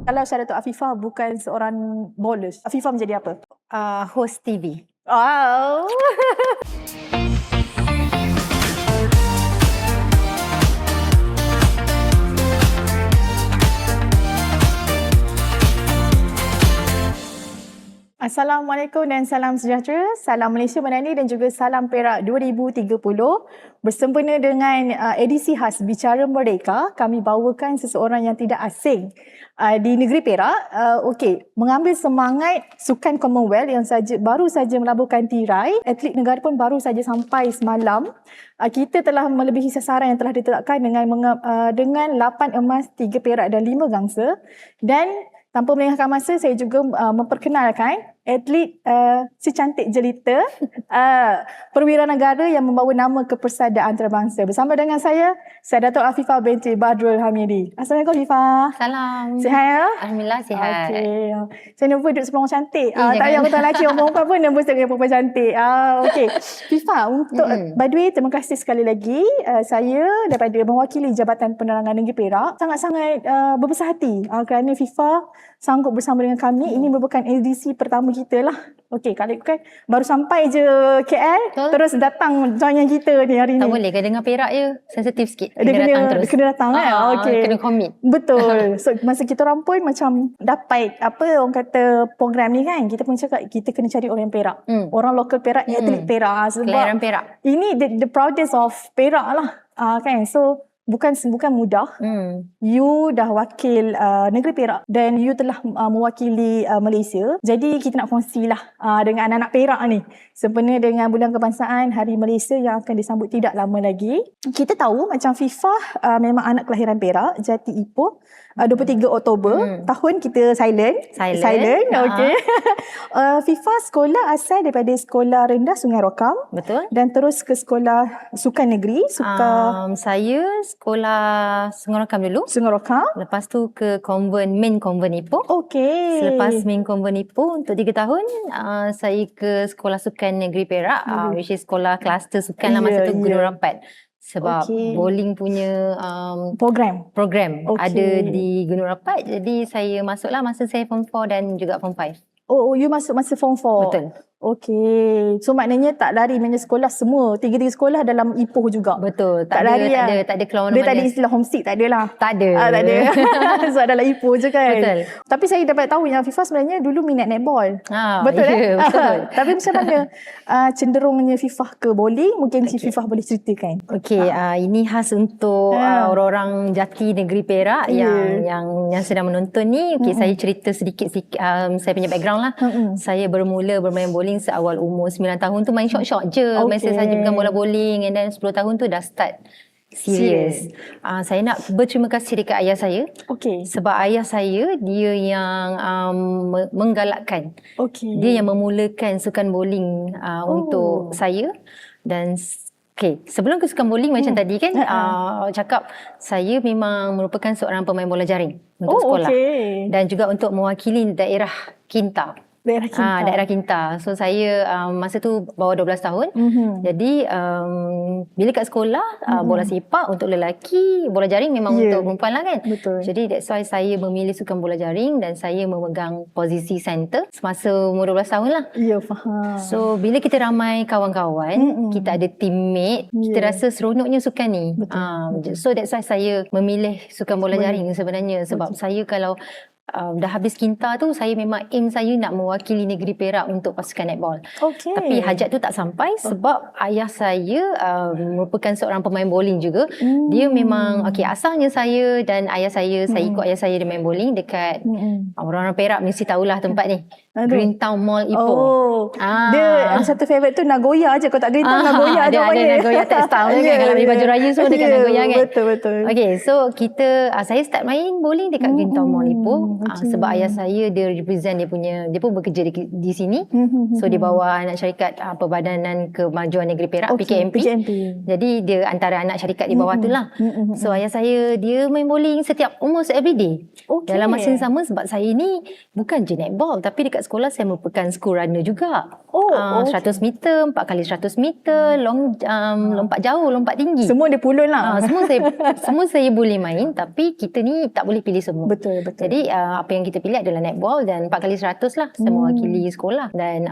Kalau Syaratul Afifah bukan seorang bowler, Afifah menjadi apa? Host TV. Wow. Assalamualaikum dan salam sejahtera. Salam Malaysia Madani dan juga salam Perak 2030. Bersempena dengan edisi khas Bicara Merdeka, kami bawakan seseorang yang tidak asing di negeri Perak. Mengambil semangat sukan Commonwealth yang baru saja melabuhkan tirai. Atlet negara pun baru saja sampai semalam. Kita telah melebihi sasaran yang telah ditetapkan dengan 8 emas, 3 perak dan 5 gangsa. Dan tanpa melengahkan masa, saya juga memperkenalkan atlet si cantik jelita, perwira negara yang membawa nama kepersadaan antarabangsa. Bersama dengan saya, Datuk Afifah binti Badrul Hamidi. Assalamualaikum Afifah. Salam. Sihat ya? Alhamdulillah sihat. Okey. Saya nervous duduk sebelah orang cantik. Tak payah kata lelaki, orang perempuan pun nervous dengan perempuan cantik. Okey. Afifah, by the way, terima kasih sekali lagi. Saya daripada mewakili Jabatan Penerangan Negeri Perak sangat-sangat berbesar hati kerana Afifah sanggup bersama dengan kami. Ini merupakan edisi pertama kita lah. Okey, kalau kan baru sampai je KL, terus datang join yang kita ni hari ni. Tak boleh ke dengar Perak je, sensitif sikit. Kena datang Okey. Kena commit. Betul. So masa kita orang pun macam dapat orang kata program ni kan, kita pun cakap kita kena cari orang Perak. Orang lokal Perak, atlet Perak. Sebab kelahiran Perak. Ini the proudest of Perak lah. Kan? So bukan mudah. You dah wakil negeri Perak dan you telah mewakili Malaysia. Jadi kita nak kongsilah dengan anak-anak Perak ni sempena dengan Bulan Kebangsaan Hari Malaysia yang akan disambut tidak lama lagi. Kita tahu macam Afifah memang anak kelahiran Perak, Jati Ipoh, 23 Oktober. Tahun kita silent. Okey. Afifah sekolah asal daripada Sekolah Rendah Sungai Rokam. Betul. Dan terus ke Sekolah Sukan Negeri. Saya sekolah Sungai Rokam dulu. Sungai Rokam. Lepas tu ke main convent Ipoh. Okey. Selepas main convent Ipoh untuk 3 tahun, saya ke Sekolah Sukan Negeri Perak, which is sekolah kluster sukan lah masa tu Gunung Rapat. Sebab bowling punya program ada di Gunung Rapat. Jadi saya masuklah masa saya form 4 dan juga form 5. Oh, you masuk masa form 4? Betul. Okey. So maknanya tak lari mana sekolah semua. 3 sekolah dalam Ipoh juga. Betul. Tak lari tak ada keluar mana-mana. Dia tak ada istilah homesick, tak ada lah. Tak ada. Tak ada. So dalam Ipoh je kan. Betul. Tapi saya dapat tahu yang Afifah sebenarnya dulu minat netball. Betul betul. Tapi macam mana cenderungnya Afifah ke bowling? Mungkin Afifah boleh ceritakan. Okey, ini khas untuk orang Jati Negeri Perak yang sedang menonton ni. Okey, saya cerita sedikit saya punya background lah. Saya bermula bermain bowling seawal umur 9 tahun tu main short-short je. Masa saja pegang bola bowling, and then 10 tahun tu dah start serius. Saya nak berterima kasih dekat ayah saya. Sebab ayah saya dia yang menggalakkan. Dia yang memulakan sukan bowling untuk saya. Dan sebelum ke sukan bowling macam tadi kan, cakap saya memang merupakan seorang pemain bola jaring untuk sekolah. Dan juga untuk mewakili daerah Kinta. Daerah Kinta. So saya masa tu bawah 12 tahun. Jadi bila kat sekolah bola sepak untuk lelaki, bola jaring memang untuk perempuan lah kan. Betul. Jadi that's why saya memilih sukan bola jaring dan saya memegang posisi center semasa umur 12 tahun lah. Ya, faham. So bila kita ramai kawan-kawan, kita ada teammate, kita rasa seronoknya sukan ni. So that's why saya memilih sukan bola jaring sebenarnya. Sebab saya kalau dah habis Kinta tu, saya memang aim saya nak mewakili negeri Perak untuk pasukan netball. Tapi hajat tu tak sampai sebab ayah saya merupakan seorang pemain bowling juga. Dia memang asalnya saya dan ayah saya ikut ayah saya dia main bowling dekat orang-orang Perak mesti tahulah tempat ni. Greentown Mall Ipoh. Dia ada satu favourite tu Nagoya je. Kalau tak Greentown, Nagoya je. Ada Nagoya textile kan. Kalau beli baju raya semua dekat Nagoya kan. Betul. Okay, so saya start main bowling dekat Greentown Mall Ipoh. Sebab ayah saya dia represent dia pun bekerja di sini. So dia bawa anak syarikat Perbadanan Kemajuan Negeri Perak, PKMP. Jadi dia antara anak syarikat di bawah tu lah. So ayah saya dia main bowling almost everyday. Dalam masa yang sama sebab saya ni bukan je netball tapi dekat sekolah saya merupakan school runner juga. 100 meter, 4x100 meter, lompat jauh, lompat tinggi. Semua dia pulun lah. Semua saya boleh main tapi kita ni tak boleh pilih semua. Betul. Jadi apa yang kita pilih adalah netball dan 4x100 lah. Saya mewakili sekolah dan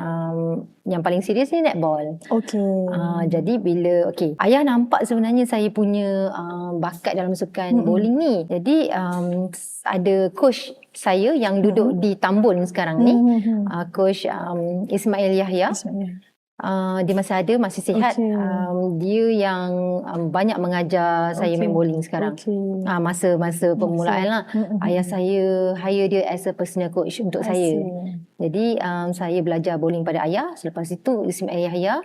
yang paling serius ni netball. Jadi bila ayah nampak sebenarnya saya punya bakat dalam sukan bowling ni. Jadi ada coach saya yang duduk di Tambun sekarang ni, coach Ismail Yahya. Dia masih ada, masih sihat. Dia yang banyak mengajar saya main bowling sekarang. Masa permulaan lah. Ayah saya hire dia as a personal coach untuk saya. Jadi saya belajar bowling pada ayah. Selepas itu Ismail Yahya,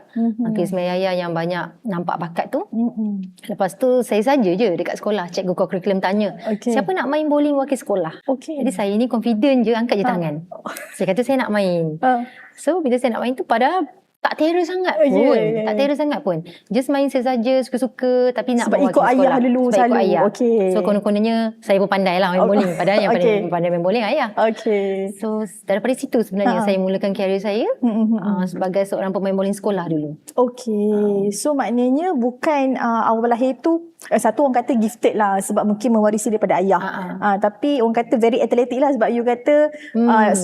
Ismail Yahya yang banyak nampak bakat tu. Lepas tu saya saja je dekat sekolah, cikgu co-curriculum tanya, siapa nak main bowling wakil sekolah? Jadi saya ni confident je, angkat je tangan. Saya kata saya nak main. So bila saya nak main tu padahal tak terror sangat pun. Tak terror sangat pun. Just main saja suka-suka tapi nak sebab ikut ayah dulu sebab selalu. Ikut ayah. So konon-kononnya saya pun pandai lah main bowling. Padahal yang paling pandai main bowling ayah. So daripada situ sebenarnya saya mulakan career saya sebagai seorang pemain bowling sekolah dulu. So maknanya bukan awal lahir tu satu orang kata gifted lah sebab mungkin mewarisi daripada ayah. Tapi orang kata very athletic lah sebab you kata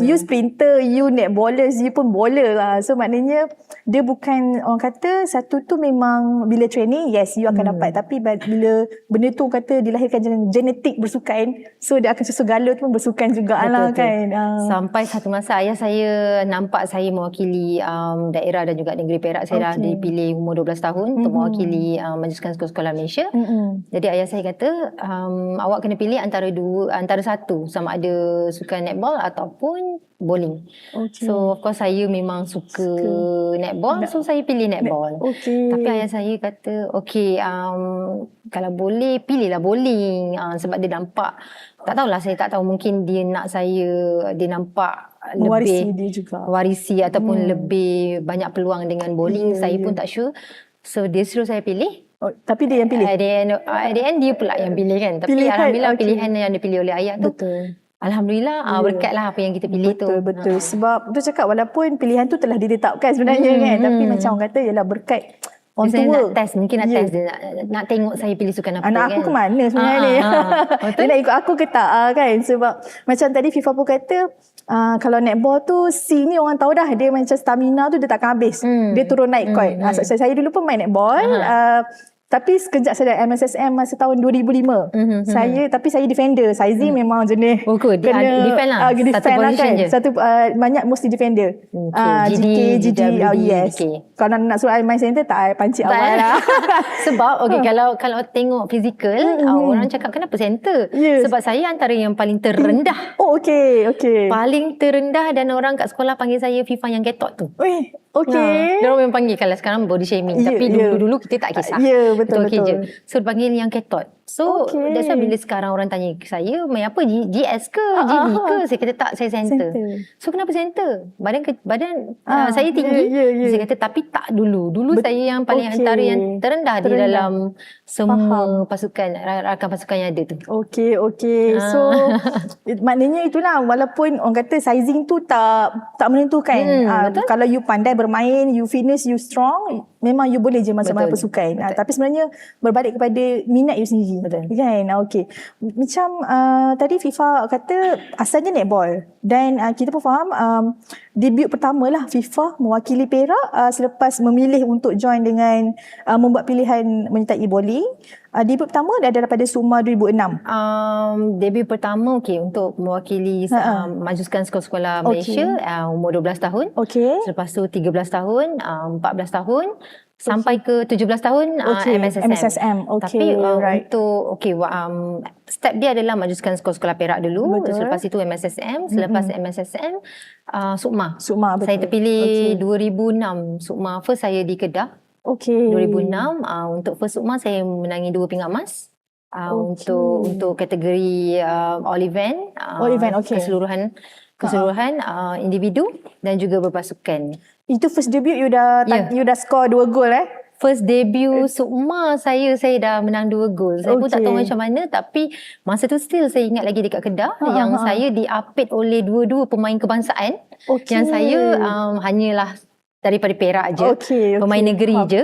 you sprinter, you netballers, you pun bowler lah. So maknanya dia bukan orang kata satu tu memang bila training yes you akan dapat, tapi bila benda tu orang kata dilahirkan genetik bersukan, so dia akan susu gala tu pun bersukan jugalah kan. Sampai satu masa ayah saya nampak saya mewakili daerah dan juga negeri Perak. Saya dah dipilih umur 12 tahun untuk mewakili Majliskan Sekolah-Sekolah Malaysia. Jadi ayah saya kata awak kena pilih antara satu, sama ada sukan netball ataupun bowling. So of course saya memang suka netball, so saya pilih netball. Tapi ayah saya kata kalau boleh pilihlah bowling, sebab dia nampak, tak tahulah, saya tak tahu, mungkin dia nak dia nampak mewarisi lebih dia juga, warisi ataupun lebih banyak peluang dengan bowling. Saya pun tak sure, so dia suruh saya pilih. Tapi dia yang pilih? At the end dia pula yang pilih kan. Tapi alhamdulillah pilihan yang dipilih oleh ayah tu, alhamdulillah berkatlah apa yang kita pilih tu. Betul. Sebab tu cakap walaupun pilihan tu telah ditetapkan sebenarnya kan, tapi macam orang kata ialah berkat orang tua. Nak test, mungkin nak test dia, nak tengok saya pilih sukan apa. Anak aku ke mana sebenarnya ni? Dia nak ikut aku ke tak kan? Sebab macam tadi FIFA pun kata kalau netball tu C ni orang tahu dah, dia macam stamina tu dia takkan habis. Dia turun naik court. Saya dulu pun main netball. Tapi sekejap saja MSSM masa tahun 2005. Tapi saya defender. Sizing memang jenis kena defend lah. Satu position kan. je. Satu banyak mesti defender. GD, yes. Kalau nak suruh main center tak, pancit awal lah. Sebab kalau tengok fizikal, orang cakap kenapa center? Sebab saya antara yang paling terendah. Paling terendah, dan orang kat sekolah panggil saya FIFA yang ketot tu. Dia orang memang panggil, kalau sekarang body shaming, tapi dulu-dulu kita tak kisah. Betul je. So panggil yang ketot. So that's why bila sekarang orang tanya saya main apa, GS ke GD ke, saya kata tak, saya center. So kenapa center? Badan saya tinggi. Saya kata tapi tak dulu saya yang paling antara yang terendah di dalam semua pasukan, rakan pasukan yang ada tu. So maknanya itulah, walaupun orang kata sizing tu tak menentukan. Kalau you pandai bermain, you fitness, you strong, memang you boleh je masuk-masuk pasukan. Tapi sebenarnya berbalik kepada minat you sendiri. Kan? Macam tadi FIFA kata asalnya netball, dan kita pun faham debut pertama lah FIFA mewakili Perak selepas memilih untuk join dengan membuat pilihan menyertai bowling. Debut pertama dah daripada SUMA 2006. Debut pertama untuk mewakili Majliskan Sekolah-Sekolah Malaysia umur 12 tahun. Selepas tu 13 tahun, 14 tahun, sampai ke 17 tahun MSSM. Tapi untuk step dia adalah Majliskan Sekolah-Sekolah Perak dulu. Selepas itu MSSM. Selepas MSSM SUKMA. Saya terpilih 2006 SUKMA. First saya di Kedah. 2006 untuk first SUKMA saya menangi 2 pingat emas. Untuk kategori all event, keseluruhan individu dan juga berpasukan. Itu first debut you dah score 2 gol First debut SUKMA saya dah menang 2 gol. Saya pun tak tahu macam mana, tapi masa tu still saya ingat lagi dekat Kedah yang saya diapit oleh dua-dua pemain kebangsaan. Yang saya hanyalah daripada Perak je, pemain negeri je.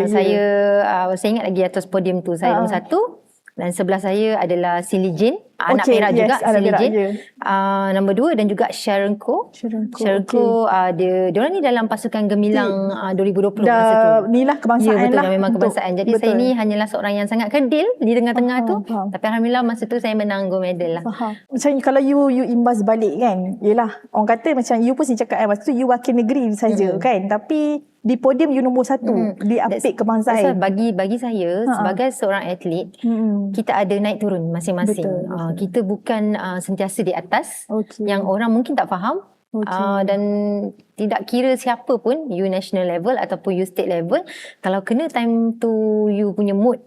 Saya ingat lagi atas podium tu saya nombor 1, dan sebelah saya adalah Sin Lee Jin. anak Okay, Perak yes, juga, anak Sea Perak Legend. je. Nombor 2 dan juga Sharon Koh. Sharon Koh, diorang ni dalam pasukan gemilang 2020 masa tu. Ni lah kebangsaan Ya, betul, lah. dah memang kebangsaan. Jadi saya betul. ni hanyalah seorang yang sangat kerdil di tengah-tengah tu. Faham. Tapi alhamdulillah masa tu saya menang gold medal lah. Faham. Macam kalau you imbas balik kan, yelah orang kata macam you pun cakap masa tu you wakil negeri saja kan, tapi di podium you nombor 1 di apik kebangsaan. Bagi saya sebagai seorang atlet, kita ada naik turun masing-masing. Betul. Kita bukan sentiasa di atas, yang orang mungkin tak faham. Dan tidak kira siapa pun, you national level ataupun you state level, kalau kena time tu you punya mood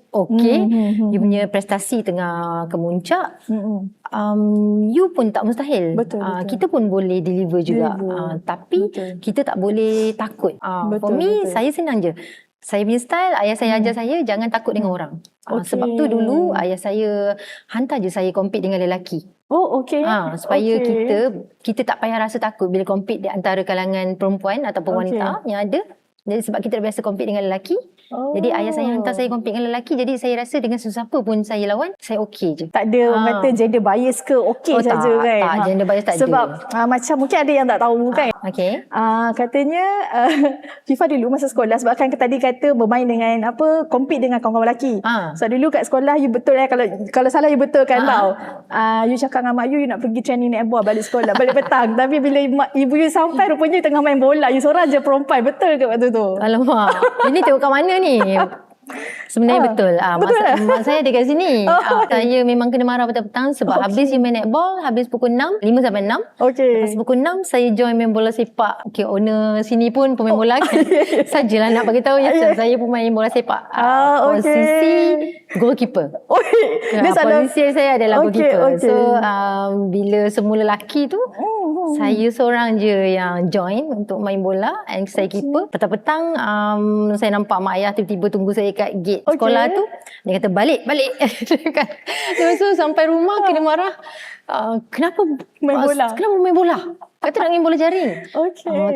you punya prestasi tengah kemuncak, you pun tak mustahil. Betul. Kita pun boleh deliver juga. Tapi kita tak boleh takut. For me, saya senang je. Saya punya style, ayah saya ajar saya jangan takut dengan orang. Sebab tu dulu ayah saya hantar je saya compete dengan lelaki. Supaya kita tak payah rasa takut bila compete di antara kalangan perempuan ataupun wanita yang ada. Jadi sebab kita dah biasa compete dengan lelaki. Jadi ayah saya hantar saya compete dengan lelaki. Jadi saya rasa dengan sesiapa pun saya lawan, saya okey je. Tak ada orang kata gender bias ke, saja kan? Tak, gender bias tak Sebab ada. macam mungkin ada yang tak tahu kan. Katanya FIFA dulu masa sekolah, sebab kan tadi kata bermain dengan compete dengan kawan-kawan lelaki. So dulu kat sekolah you betul kalau salah you betul kan tau. You cakap dengan mak you nak pergi training netball balik sekolah, balik petang. Tapi bila ibu you sampai rupanya you tengah main bola, you seorang je perempuan. Betul ke waktu tu? Alamak, ini tengok kat mana ni? Sebenarnya betul. Mak saya ada kat sini. Saya memang kena marah petang-petang sebab habis you main netball, habis pukul 6, 5 sampai 6. Lepas pukul 6, saya join main bola sepak. Owner sini pun pemain bola kan. Sajalah nak bagi tahu saya pemain bola sepak. Posisi goalkeeper. Posisi saya adalah goalkeeper. So, bila semua lelaki tu, saya seorang je yang join untuk main bola and saya keeper. Petang-petang saya nampak mak ayah tiba-tiba tunggu saya kat gate sekolah tu. Dia kata balik. Lepas tu sampai rumah kena marah. Kenapa main bola? Kata nak main bola jaring.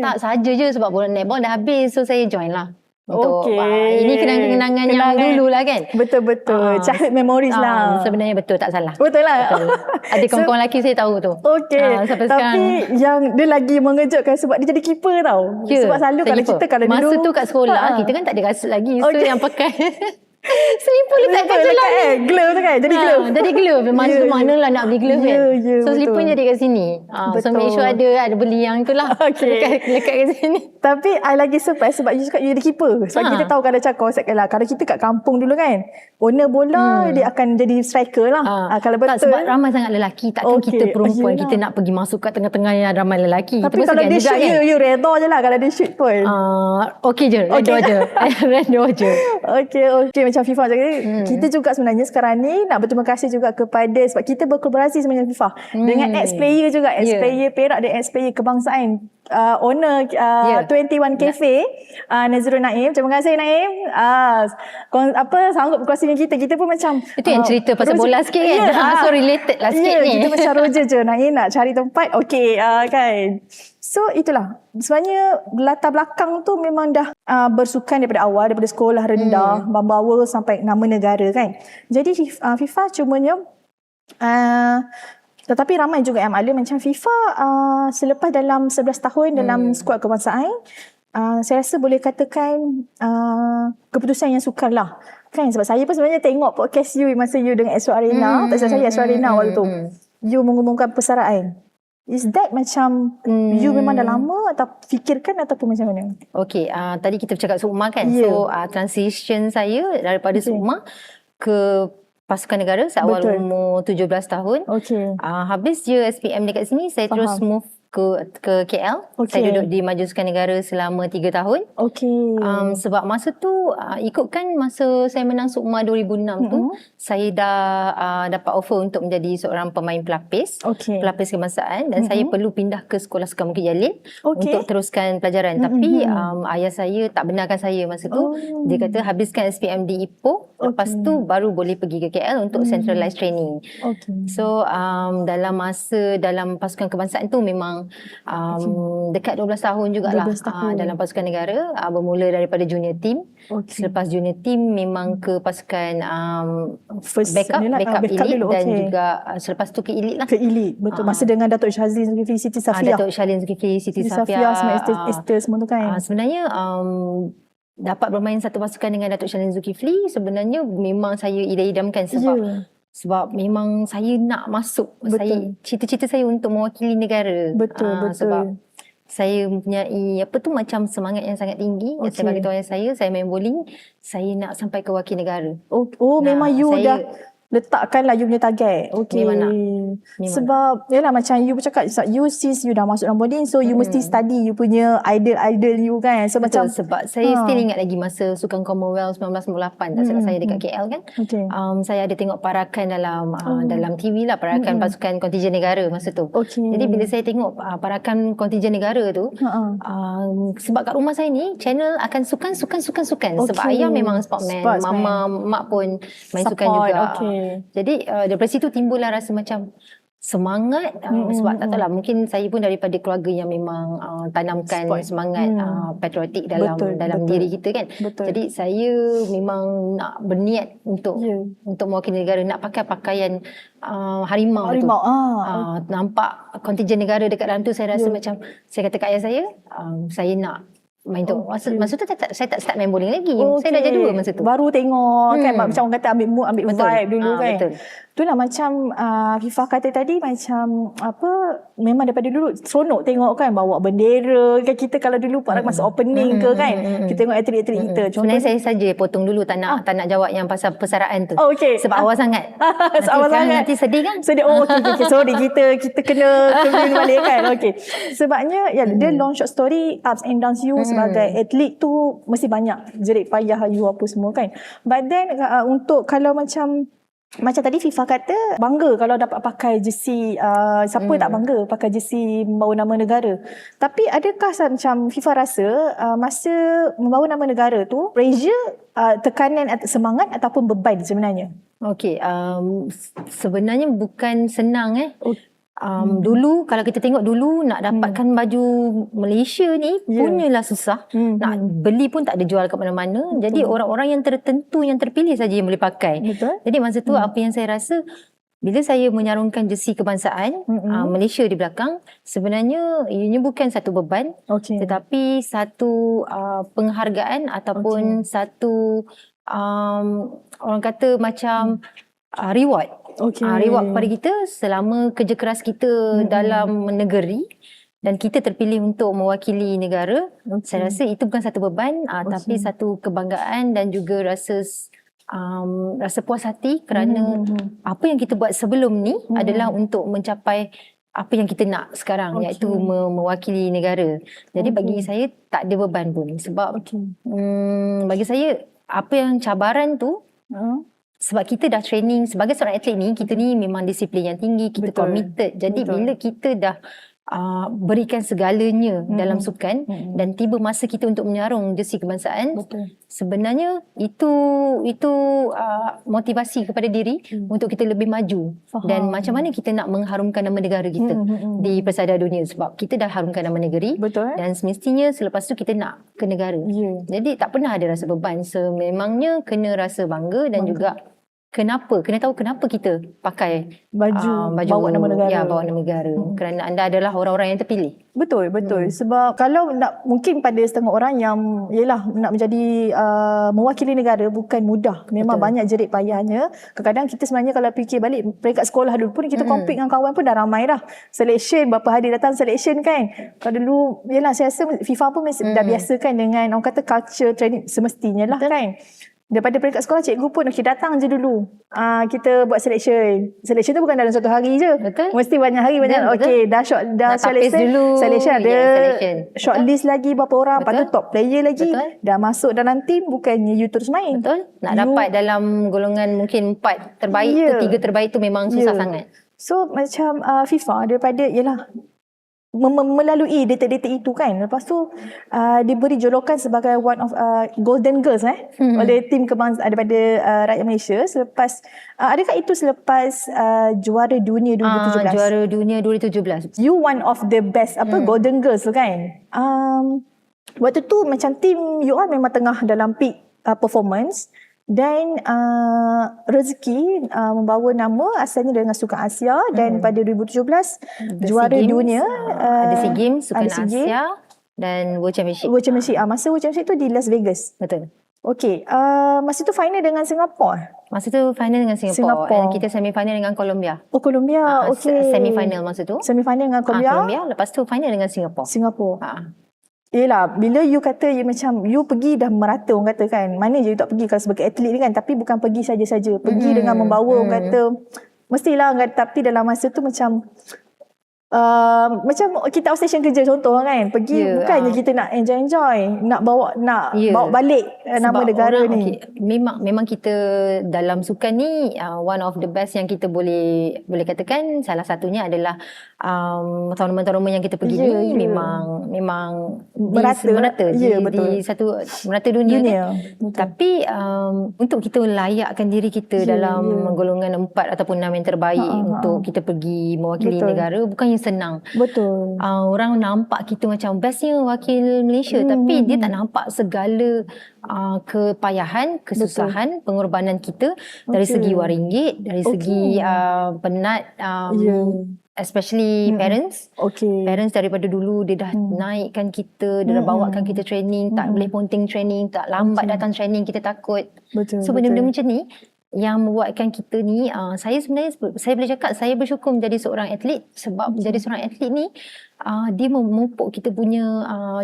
Tak saja je sebab bola netball dah habis. So saya join lah. Ini kenangan yang dulu lah kan. Betul-betul. Childhood memories lah. Sebenarnya betul, tak salah. Betul lah. Ada kawan-kawan lelaki saya tahu tu. Sampai tapi sekarang. yang dia lagi mengejutkan sebab dia jadi keeper tau. Sebab selalu kalau kita masa dulu tu kat sekolah kita kan tak ada kasut lagi. So yang pakai selipar letak kat jalan ni. Glove tu kan. Jadi glove. Jadi glove. Manalah nak beli glove kan. So selipar jadi kat sini. So make sure ada beli yang tu lah. Lekat kat sini. Tapi I lagi surprise sebab you cakap you jadi keeper. Sebab kita tahu kalau kalau kita kat kampung dulu kan, owner bola dia akan jadi striker lah. Kalau betul. Tak, sebab ramai sangat lelaki. Takkan kita perempuan kita nak pergi masuk kat tengah-tengah yang ramai lelaki. Tapi kalau dia shoot kan? You redha je lah kalau dia shoot pun. Okey je. Redha je. Redha je. Okay, macam FIFA cakap, kita juga sebenarnya sekarang ni nak berterima kasih juga kepada, sebab kita berkolaborasi sebenarnya FIFA dengan ex-player juga, ex-player Perak dan ex-player kebangsaan. Owner 21 Cafe, Nazrul Naim. Terima kasih Naim. Sanggup berkongsi dengan kita pun macam itu yang cerita pasal bola sikit kan. So related lah sikit ni. Kita macam Roger je, Naim nak cari tempat kan. So itulah sebenarnya latar belakang tu memang dah bersukan daripada awal, daripada sekolah rendah membawa sampai nama negara kan. Jadi FIFA cumanya tetapi ramai juga yang maklum macam FIFA selepas dalam 11 tahun dalam skuad kebangsaan, saya rasa boleh katakan keputusan yang sukar lah kan. Sebab saya pun sebenarnya tengok podcast you masa you dengan Astro Arena, tak salah saya Astro Arena waktu tu you mengumumkan persaraan. Is that macam you memang dah lama atau fikirkan ataupun macam mana? Okay, tadi kita bercakap Sukma kan. So transition saya daripada Sukma ke pasukan negara seawal umur 17 tahun. Habis je SPM dekat sini, saya terus move ke KL. Saya duduk di Maju Sukan Negara selama 3 tahun. Sebab masa tu ikutkan masa saya menang Sukma 2006 tu, saya dah dapat offer untuk menjadi seorang pemain pelapis, pelapis kebangsaan, dan saya perlu pindah ke Sekolah Sukan Bukit Jalil untuk teruskan pelajaran. Tapi ayah saya tak benarkan saya masa tu. Dia kata habiskan SPM di Ipoh, lepas tu baru boleh pergi ke KL untuk centralized training. So dalam pasukan kebangsaan tu memang memang dekat 12 tahun jugalah 12 tahun. dalam pasukan negara, bermula daripada junior team. Selepas junior team memang ke pasukan backup backup elite dulu, dan juga selepas tu ke elite lah. Ke elite, betul. Masa dengan Datuk Syazlin Zulkifli, Siti Safiah. Datuk Syazlin Zulkifli, Siti Safiah sama Esther semua tu kan. Sebenarnya dapat bermain satu pasukan dengan Datuk Syazlin Zulkifli sebenarnya memang saya idam-idamkan sebab memang saya nak masuk. Cita-cita saya untuk mewakili negara. Betul. Sebab saya mempunyai macam semangat yang sangat tinggi. Saya bagi tahu ayah saya main bowling, saya nak sampai ke wakil negara. Memang you dah letakkanlah you punya target. Memang nak. Sebab yalah macam you bercakap, you since you dah masuk dalam bowling, so you mesti study you punya idol you kan. So betul, macam sebab saya still ingat lagi masa Sukan Commonwealth 1998 tak silap saya dekat KL kan. Saya ada tengok parakan dalam TV lah, parakan pasukan kontijen negara masa tu. Jadi bila saya tengok parakan kontijen negara tu, sebab kat rumah saya ni channel akan sukan. Sebab ayah memang sportman, mama, mak pun main sukan juga. Jadi daripada situ timbullah rasa macam semangat sebab tak tahulah, mungkin saya pun daripada keluarga yang memang tanamkan semangat patriotik dalam diri kita kan. Jadi saya memang nak berniat untuk mewakili negara, nak pakai pakaian harimau tu. Nampak kontijen negara dekat dalam tu, saya rasa macam saya kata kat ayah saya nak main tu. Masa tu saya tak start main bowling lagi. Saya dah jadi 2 masa tu. Baru tengok kan, macam orang kata ambil mood, ambil vibe dulu kan. Betul. Itulah macam Fifah kata tadi, macam memang daripada dulu seronok tengok kan, bawa bendera kan. Kita kalau dulu masa opening ke kan, kita tengok atlet-atlet kita. Sebenarnya saya saja potong dulu, tak nak jawab yang pasal persaraan tu. Sebab awal sangat. Nanti sedih kan? Sedih. Sorry, kita kena balik kan. Sebabnya dia long short story, ups and downs you sebagai atlet tu mesti banyak jerit payah you apa semua kan. But then untuk kalau macam tadi Fifah kata bangga kalau dapat pakai jersey, siapa tak bangga pakai jersey membawa nama negara. Tapi adakah macam Fifah rasa masa membawa nama negara tu pressure, tekanan, semangat ataupun beban sebenarnya? Sebenarnya bukan senang dulu kalau kita tengok dulu nak dapatkan baju Malaysia ni punyalah susah. Nak beli pun tak ada jual kat mana-mana. Jadi orang-orang yang tertentu, yang terpilih saja yang boleh pakai. Jadi masa tu apa yang saya rasa, bila saya menyarungkan jersey kebangsaan Malaysia di belakang, sebenarnya ianya bukan satu beban, tetapi satu penghargaan ataupun satu orang kata macam reward. Reward kepada kita selama kerja keras kita dalam negeri dan kita terpilih untuk mewakili negara. Saya rasa itu bukan satu beban, tapi satu kebanggaan dan juga rasa puas hati kerana apa yang kita buat sebelum ni adalah untuk mencapai apa yang kita nak sekarang, iaitu mewakili negara. Jadi bagi saya tak ada beban pun, sebab bagi saya apa yang cabaran tu, sebab kita dah training sebagai seorang atlet ni, kita ni memang disiplin yang tinggi, kita committed. Jadi bila kita dah berikan segalanya dalam sukan dan tiba masa kita untuk menyarung jersey kebangsaan, sebenarnya itu motivasi kepada diri untuk kita lebih maju. Dan macam mana kita nak mengharumkan nama negara kita di persada dunia, sebab kita dah harumkan nama negeri dan semestinya selepas tu kita nak ke negara. Jadi tak pernah ada rasa beban, sememangnya kena rasa bangga dan juga kena tahu kenapa kita pakai baju bawa nama negara. Bawa nama negara. Kerana anda adalah orang-orang yang terpilih. Betul. Sebab kalau nak, mungkin pada setengah orang yang nak menjadi mewakili negara bukan mudah. Memang banyak jerit payahnya. Kadang-kadang kita sebenarnya kalau fikir balik peringkat sekolah dulu pun kita compete dengan kawan pun dah ramai dah. Selection, berapa hari datang selection kan. Kalau dulu saya rasa FIFA pun dah biasa kan dengan orang kata culture training semestinya lah kan. Daripada peringkat sekolah, cikgu pun datang je dulu. Kita buat selection. Selection tu bukan dalam satu hari je. Mesti banyak hari. Dah selection ada shortlist lagi berapa orang. Lepas tu top player lagi. Dah masuk dalam team, bukannya you terus main. Nak dapat dalam golongan mungkin 4 terbaik tu, 3 terbaik tu memang susah sangat. So macam FIFA daripada melalui detik-detik itu kan. Lepas tu diberi julukan sebagai one of golden girls oleh tim daripada rakyat Malaysia selepas adakah itu selepas juara dunia 2017? Juara dunia 2017. You one of the best golden girls tu kan. Waktu tu macam tim you all memang tengah dalam peak performance. Dan rezeki membawa nama asalnya dengan Sukan Asia dan pada 2017 juara dunia, ada SEA Games, Sukan ada SEA Games, Asia dan World Championship. Masa World Championship tu di Las Vegas. Betul. Okey, masa tu final dengan Singapura. Masa tu final dengan Singapura. And kita semi final dengan Colombia. Oh, Colombia. Okey. Semi final masa tu. Semi final dengan Colombia. Lepas tu final dengan Singapura. Yelah, bila you kata you macam you pergi dah merata, orang kata kan, mana je you tak pergi kalau sebagai atlet ni kan, tapi bukan pergi saja-saja, pergi dengan membawa orang kata mestilah orang kata, tapi dalam masa tu macam kita outstation kerja contoh kan, pergi bukannya kita nak enjoy, nak bawa balik nama negara ni. Memang kita dalam sukan ni one of the best yang kita boleh katakan, salah satunya adalah tournament-tournament yang kita pergi ni memang merata di satu merata dunia. Tapi untuk kita layakkan diri kita dalam golongan 4 ataupun 6 yang terbaik untuk kita pergi mewakili negara, bukannya senang. Betul. Orang nampak kita macam bestnya wakil Malaysia, tapi dia tak nampak segala kepayahan, kesusahan, pengorbanan kita dari segi wang ringgit, dari segi penat, especially parents. Parents daripada dulu dia dah naikkan kita, dia dah bawakan kita training, tak boleh ponting training, tak lambat datang training, kita takut. So benda-benda macam ni yang membuatkan kita ni, saya sebenarnya saya boleh cakap saya bersyukur menjadi seorang atlet, sebab menjadi seorang atlet ni dia memupuk kita punya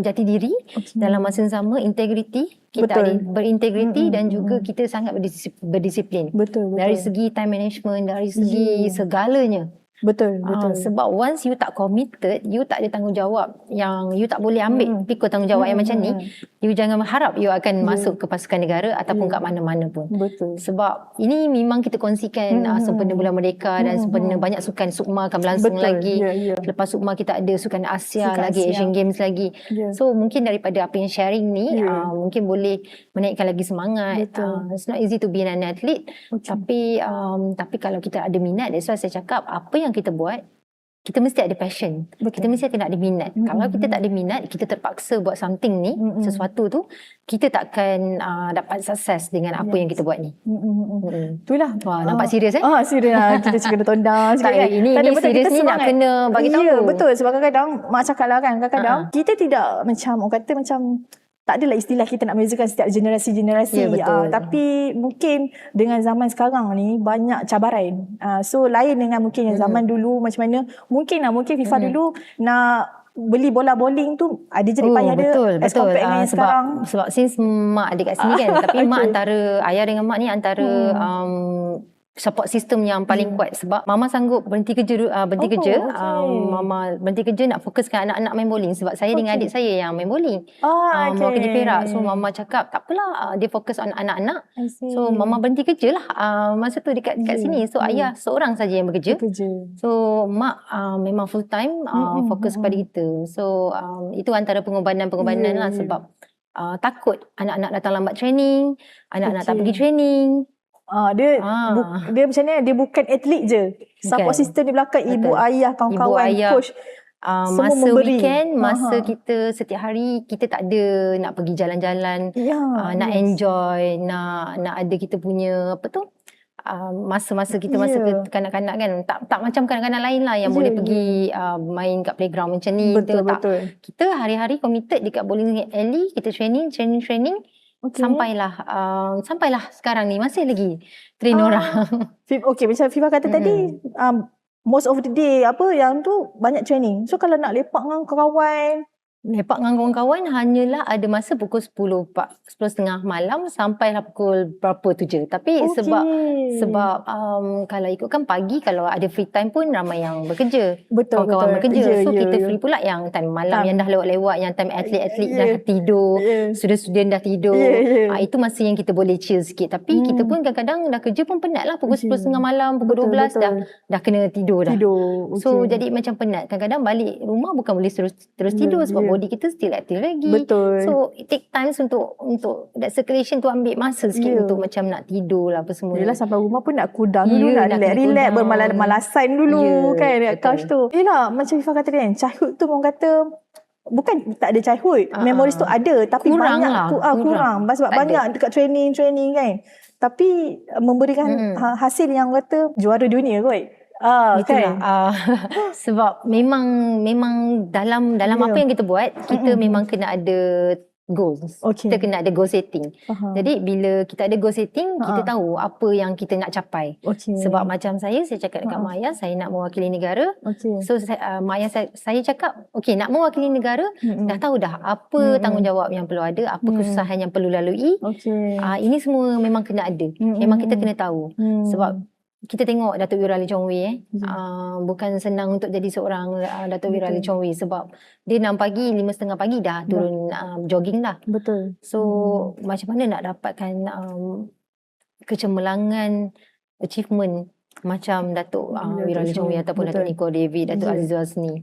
jati diri, dalam masa yang sama integriti, kita ada berintegriti dan juga kita sangat berdisiplin. Dari segi time management, dari segi segalanya. Betul. Sebab once you tak committed, you tak ada tanggungjawab yang you tak boleh ambil pikul tanggungjawab yang macam ni, you jangan harap you akan masuk ke pasukan negara ataupun kat mana-mana pun. Sebab ini memang kita kongsikan sempena Bulan Merdeka dan sempena banyak sukan Sukma akan berlangsung lagi. Lepas Sukma kita ada Sukan Asia lagi, Asian Games lagi. So mungkin daripada apa yang sharing ni mungkin boleh menaikkan lagi semangat. It's not easy to be an athlete, tapi kalau kita ada minat, that's why saya cakap apa yang kita buat, kita mesti ada passion. Kita mesti ada minat. Kalau kita tak ada minat, kita terpaksa buat something ni, sesuatu tu, kita takkan dapat sukses dengan apa yang kita buat ni. Itulah. Wah, nampak serius serius lah. Kita kena tondang sikit kan. Ini serius ni nak kena bagi tahu. Ya, betul. Sebab kadang-kadang mak cakap lah kan, kadang-kadang kita tidak macam, orang kata macam tak adalah istilah kita nak memuzikan setiap generasi-generasi. Tapi mungkin dengan zaman sekarang ni banyak cabaran. So lain dengan mungkin yang zaman dulu macam mana. Mungkin FIFA dulu nak beli bola bowling tu ada jadi payah dia as compared dengan sekarang. Sebab since mak ada kat sini kan. Tapi mak antara ayah dengan mak ni antara support system yang paling kuat, sebab mama sanggup berhenti kerja. Mama berhenti kerja nak fokuskan anak-anak main bowling, sebab saya dengan adik saya yang main bowling. Mewakili Perak. So mama cakap tak apalah, dia fokus on anak-anak. So mama berhenti kerja lah masa tu dekat sini. So ayah seorang saja yang bekerja. So mak memang full time fokus pada kita. So itu antara pengorbanan lah, sebab takut anak-anak datang lambat training, anak-anak tak pergi training. Dia macam ni, dia bukan atlet je. Support system di belakang, ibu ayah, kawan-kawan, coach. Masa weekend, masa kita setiap hari, kita tak ada nak pergi jalan-jalan, nak enjoy, nak ada kita punya masa-masa kita masa kanak-kanak kan. Tak macam kanak-kanak lain lah yang boleh pergi main kat playground macam ni. Betul. Kita hari-hari committed dekat bowling alley, kita training. Sampailah sekarang ni masih lagi train orang. Macam Fifa kata tadi, most of the day yang tu banyak training. So kalau nak lepak dengan kawan, Lepak dengan kawan-kawan hanyalah ada masa pukul 10.30 malam sampailah pukul berapa tu je. Tapi sebab kalau ikutkan pagi, kalau ada free time pun ramai yang bekerja. Betul, Kawan-kawan betul. bekerja. Ya, So ya, kita ya. free pula yang time malam yang dah lewat-lewat, yang time atlet-atlet dah tidur, student-student dah tidur. Itu masa yang kita boleh chill sikit. Tapi kita pun kadang-kadang dah kerja pun penat lah. Pukul 10.30 malam, pukul 12 dah kena tidur dah. So jadi macam penat. Kadang-kadang balik rumah bukan boleh terus tidur sebab body kita still aktif lagi. Betul. So it take times untuk that circulation tu ambil masa sikit untuk macam nak tidur lah apa semua. Yelah, sampai rumah pun nak cool down dulu, nak relax, bermalas-malasan dulu kan kat couch tu. Yelah, macam Ifah kata kan, childhood tu orang kata bukan tak ada childhood, memories tu ada tapi kurang banyak lah, kurang sebab banyak dekat training kan. Tapi memberikan hasil yang kata juara dunia kot. Itulah. Kan? Sebab memang dalam apa yang kita buat, kita memang kena ada goals. Kita kena ada goal setting. Jadi bila kita ada goal setting, kita tahu apa yang kita nak capai. Sebab macam saya cakap dekat mak ayah, saya nak mewakili negara. So mak ayah saya cakap, nak mewakili negara, dah tahu dah apa tanggungjawab yang perlu ada, apa kesusahan yang perlu lalui. Ini semua memang kena ada. Memang kita kena tahu. Sebab kita tengok Datuk Wira Lee Chong Wei bukan senang untuk jadi seorang Datuk Wira Lee Chong Wei sebab dia 6 pagi, 5.30 pagi dah turun jogging dah. Betul. So macam mana nak dapatkan kecemerlangan, achievement macam Datuk Wira Lee Chong Wei ataupun Datuk Niko David, Datuk Azizul Hasni.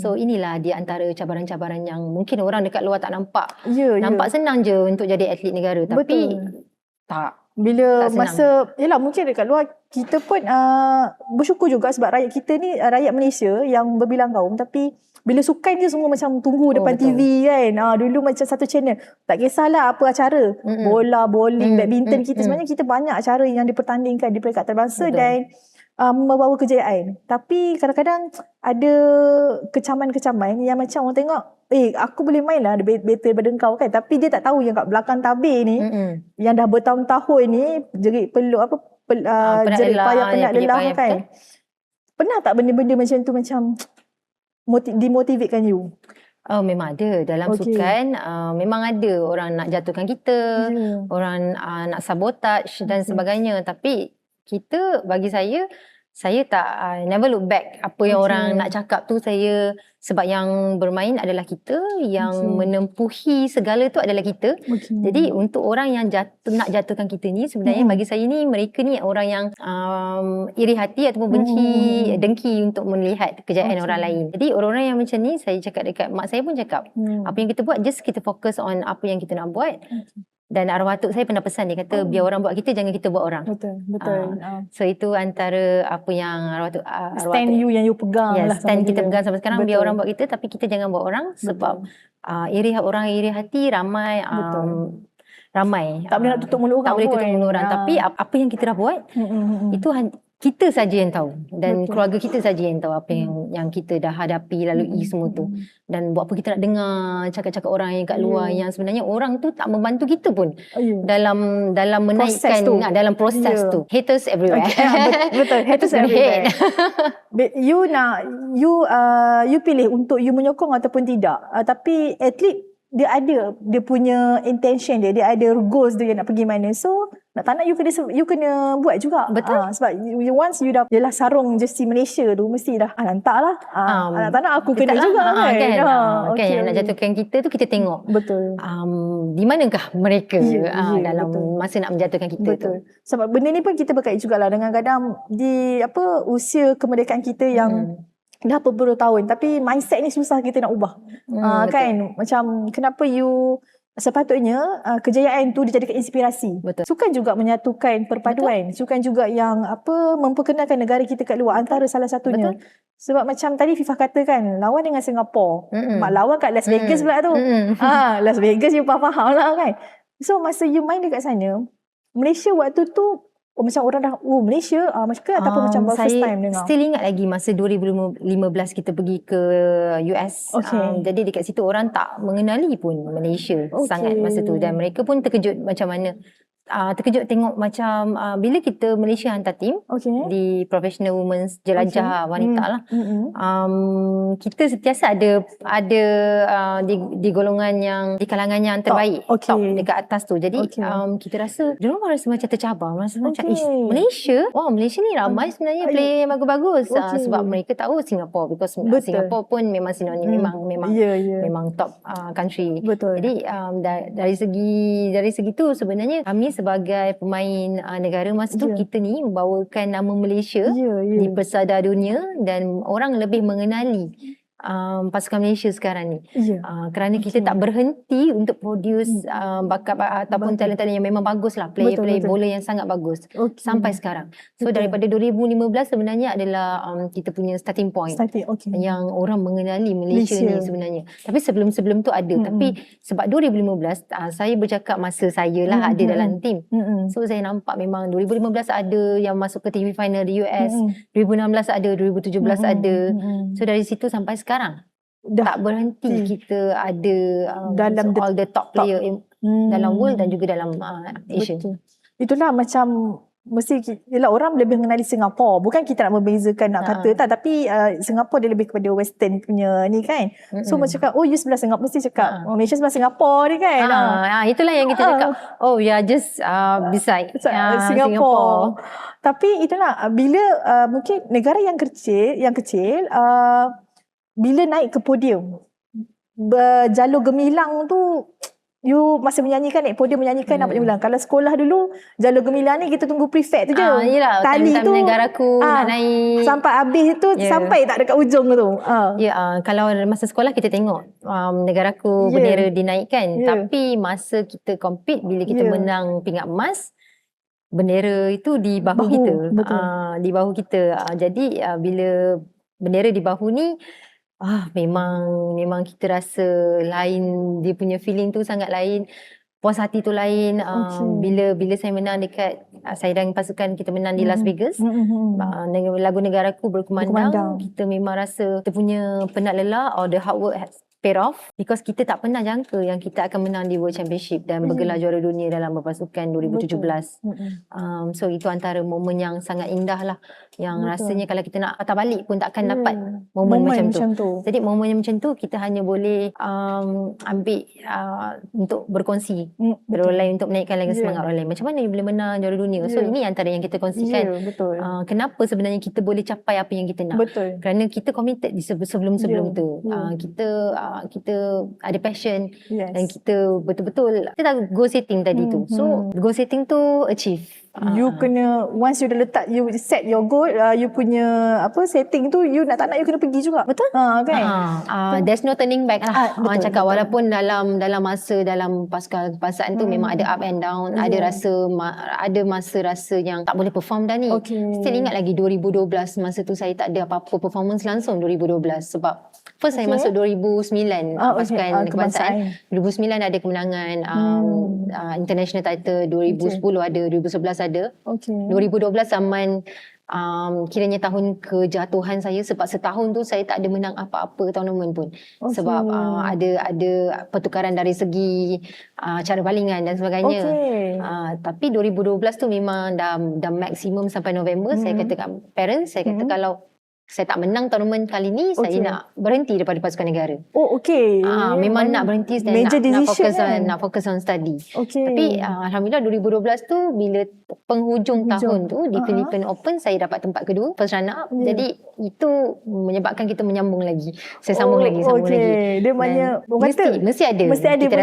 So inilah di antara cabaran-cabaran yang mungkin orang dekat luar tak nampak. Nampak senang je untuk jadi atlet negara, tapi tak. Bila masa, yelah mungkin dekat luar kita pun bersyukur juga sebab rakyat kita ni rakyat Malaysia yang berbilang kaum, tapi bila sukan je semua macam tunggu depan TV kan. Dulu macam satu channel, tak kisahlah apa acara, bola, bowling, badminton, kita sebenarnya kita banyak acara yang dipertandingkan di peringkat antarabangsa dan membawa kejayaan. Tapi kadang-kadang ada kecaman-kecaman yang macam orang tengok, aku boleh main lah better daripada kau kan. Tapi dia tak tahu yang kat belakang tabir ni, yang dah bertahun-tahun ni, jerit peluk apa, jerit payah penat lelah kan. Pernah tak benda-benda macam tu macam dimotivatekan you? Memang ada dalam sukan. Memang ada orang nak jatuhkan kita, orang nak sabotage dan sebagainya. Tapi kita, bagi saya tak never look back apa yang orang nak cakap tu. Saya, sebab yang bermain adalah kita, yang menempuhi segala tu adalah kita. Jadi untuk orang yang nak jatuhkan kita ni, sebenarnya bagi saya ni, mereka ni orang yang iri hati ataupun dengki untuk melihat kejayaan orang lain. Jadi orang-orang yang macam ni, saya cakap dekat mak saya pun cakap, apa yang kita buat, just kita fokus on apa yang kita nak buat. Dan arwah atuk saya pernah pesan, dia kata biar orang buat kita, jangan kita buat orang. Betul. So itu antara apa yang arwah atuk stand you yang you pegang lah. Stand kita pegang sampai sekarang. Biar orang buat kita, tapi kita jangan buat orang. Sebab iri hati ramai. Ramai. Tak boleh nak tutup mulut orang. Tak boleh tutup mulut orang. Tapi apa yang kita dah buat, itu kita saja yang tahu. Dan keluarga kita saja yang tahu apa yang kita dah hadapi, lalui semua tu. Dan buat apa kita nak dengar cakap-cakap orang yang kat luar, yang sebenarnya orang tu tak membantu kita pun dalam menaikkan dalam proses tu. Haters everywhere. Betul. Haters everywhere. You pilih untuk you menyokong ataupun tidak. Tapi atlet dia punya intention dia ada goals dia nak pergi mana. So nak you kena buat juga. Betul. Sebab once you dah jelas sarung jersey Malaysia tu, mesti dah lantak lah. Tak nak aku kena juga kan. Yang nak jatuhkan kita tu, kita tengok. Betul. Di manakah mereka dalam masa nak menjatuhkan kita tu. Sebab benda ni pun kita berkait jugalah dengan kadang di usia kemerdekaan kita yang dah beberapa tahun, tapi mindset ni susah kita nak ubah. Kan, macam kenapa you sepatutnya kejayaan tu dijadikan inspirasi. Sukan juga menyatukan perpaduan. Sukan juga yang memperkenalkan negara kita kat luar, antara salah satunya. Sebab macam tadi Fifah kata kan, lawan dengan Singapura, lawan kat Las Vegas pula tu. Las Vegas you faham lah kan. So masa you main dekat sana, Malaysia waktu tu macam orang dah Malaysia macam ataupun macam first time dengar. Still ingat lagi masa 2015 kita pergi ke US. Jadi dekat situ orang tak mengenali pun Malaysia sangat masa tu, dan mereka pun terkejut macam mana terkejut tengok macam bila kita Malaysia hantar tim di Professional Women's Jelajah Wanita lah. Kita sentiasa ada di golongan yang di kalangan yang terbaik, top dekat atas tu. Jadi kita rasa diorang rasa macam tercabar, rasa macam Malaysia ni ramai sebenarnya player yang bagus-bagus. Sebab mereka tahu Singapore, because Singapore pun memang sinonim, memang top country. Jadi dari segi tu sebenarnya kami sebagai pemain negara masa tu, kita ni membawakan nama Malaysia di persada dunia dan orang lebih mengenali pasukan Malaysia sekarang ni. Kerana kita tak berhenti untuk produce bakat ataupun talent-talent yang memang bagus lah, player-player bola yang sangat bagus sampai sekarang. So daripada 2015 sebenarnya adalah kita punya starting point yang orang mengenali Malaysia ni sebenarnya. Tapi sebelum-sebelum tu ada, tapi sebab 2015 saya bercakap masa saya lah ada dalam tim. So saya nampak memang 2015 ada yang masuk ke TV final di US, 2016 ada, 2017 ada. So dari situ sampai sekarang tak berhenti kita ada dalam all the top player dalam world dan juga dalam Asia. Itulah macam mesti yelah, orang lebih mengenali Singapura. Bukan kita nak membezakan nak kata tak, tapi Singapura dia lebih kepada western punya ni kan. So macam cakap, you sebelah Singapura, mesti cakap Malaysia sebelah Singapura ni kan. Itulah yang kita cakap, just beside Singapore. Tapi itulah bila mungkin negara yang kecil bila naik ke podium, jalur gemilang tu, you masih menyanyikan, naik podium menyanyikan apa gemilang. Kalau sekolah dulu, jalur gemilang ni kita tunggu prefect tu je. Yelah, tali tu negaraku nak naik sampai habis tu, sampai tak dekat ujung tu. Kalau masa sekolah kita tengok negaraku bendera dinaikkan. Tapi masa kita compete, bila kita menang pingat emas, bendera itu di bahu kita. Di bahu kita. Jadi bila bendera di bahu ni, memang kita rasa lain, dia punya feeling tu sangat lain, puas hati tu lain. Bila saya menang dekat saya dan pasukan kita menang di Las Vegas, lagu negaraku berkumandang, kita memang rasa kita punya penat lelah or the hard work has paid off, because kita tak pernah jangka yang kita akan menang di World Championship dan bergelar juara dunia dalam berpasukan 2017. So itu antara momen yang sangat indah lah, yang rasanya kalau kita nak patah balik pun takkan dapat momen macam tu. Jadi momen macam tu kita hanya boleh ambil untuk berkongsi dengan orang lain, untuk menaikkan lagi semangat orang lain. Macam mana you boleh menang juara dunia? So ini antara yang kita kongsikan. Kenapa sebenarnya kita boleh capai apa yang kita nak. Kerana kita committed di sebelum-sebelum tu. Kita ada passion dan kita betul-betul kita dah goal setting tadi tu. So goal setting tu achieve. You kena, once you dah letak, you set your goal, you punya setting tu, you nak tak nak you kena pergi juga. Betul? Kan? There's no turning back lah. Orang cakap walaupun dalam pasukan kebangsaan tu memang ada up and down, ada masa rasa yang tak boleh perform dah ni. Still ingat lagi 2012, masa tu saya tak ada apa-apa performance langsung 2012 sebab first saya masuk 2009 pasukan kebangsaan. 2009 ada kemenangan international title, 2010 ada, 2011 ada. 2012 zaman kiranya tahun kejatuhan saya, sebab setahun tu saya tak ada menang apa-apa tournament pun. Sebab ada pertukaran dari segi cara balingan dan sebagainya. Tapi 2012 tu memang dah maksimum sampai November. Saya kata kat parents, saya kata kalau saya tak menang tournament kali ni, saya nak berhenti daripada pasukan negara. Memang nak berhenti dan nak fokus on study. Tapi alhamdulillah 2012 tu bila penghujung tahun tu di Philippine Open, saya dapat tempat kedua, first runner up. Jadi itu menyebabkan kita menyambung lagi. Saya sambung lagi. Dia maknanya mesti ada. Kita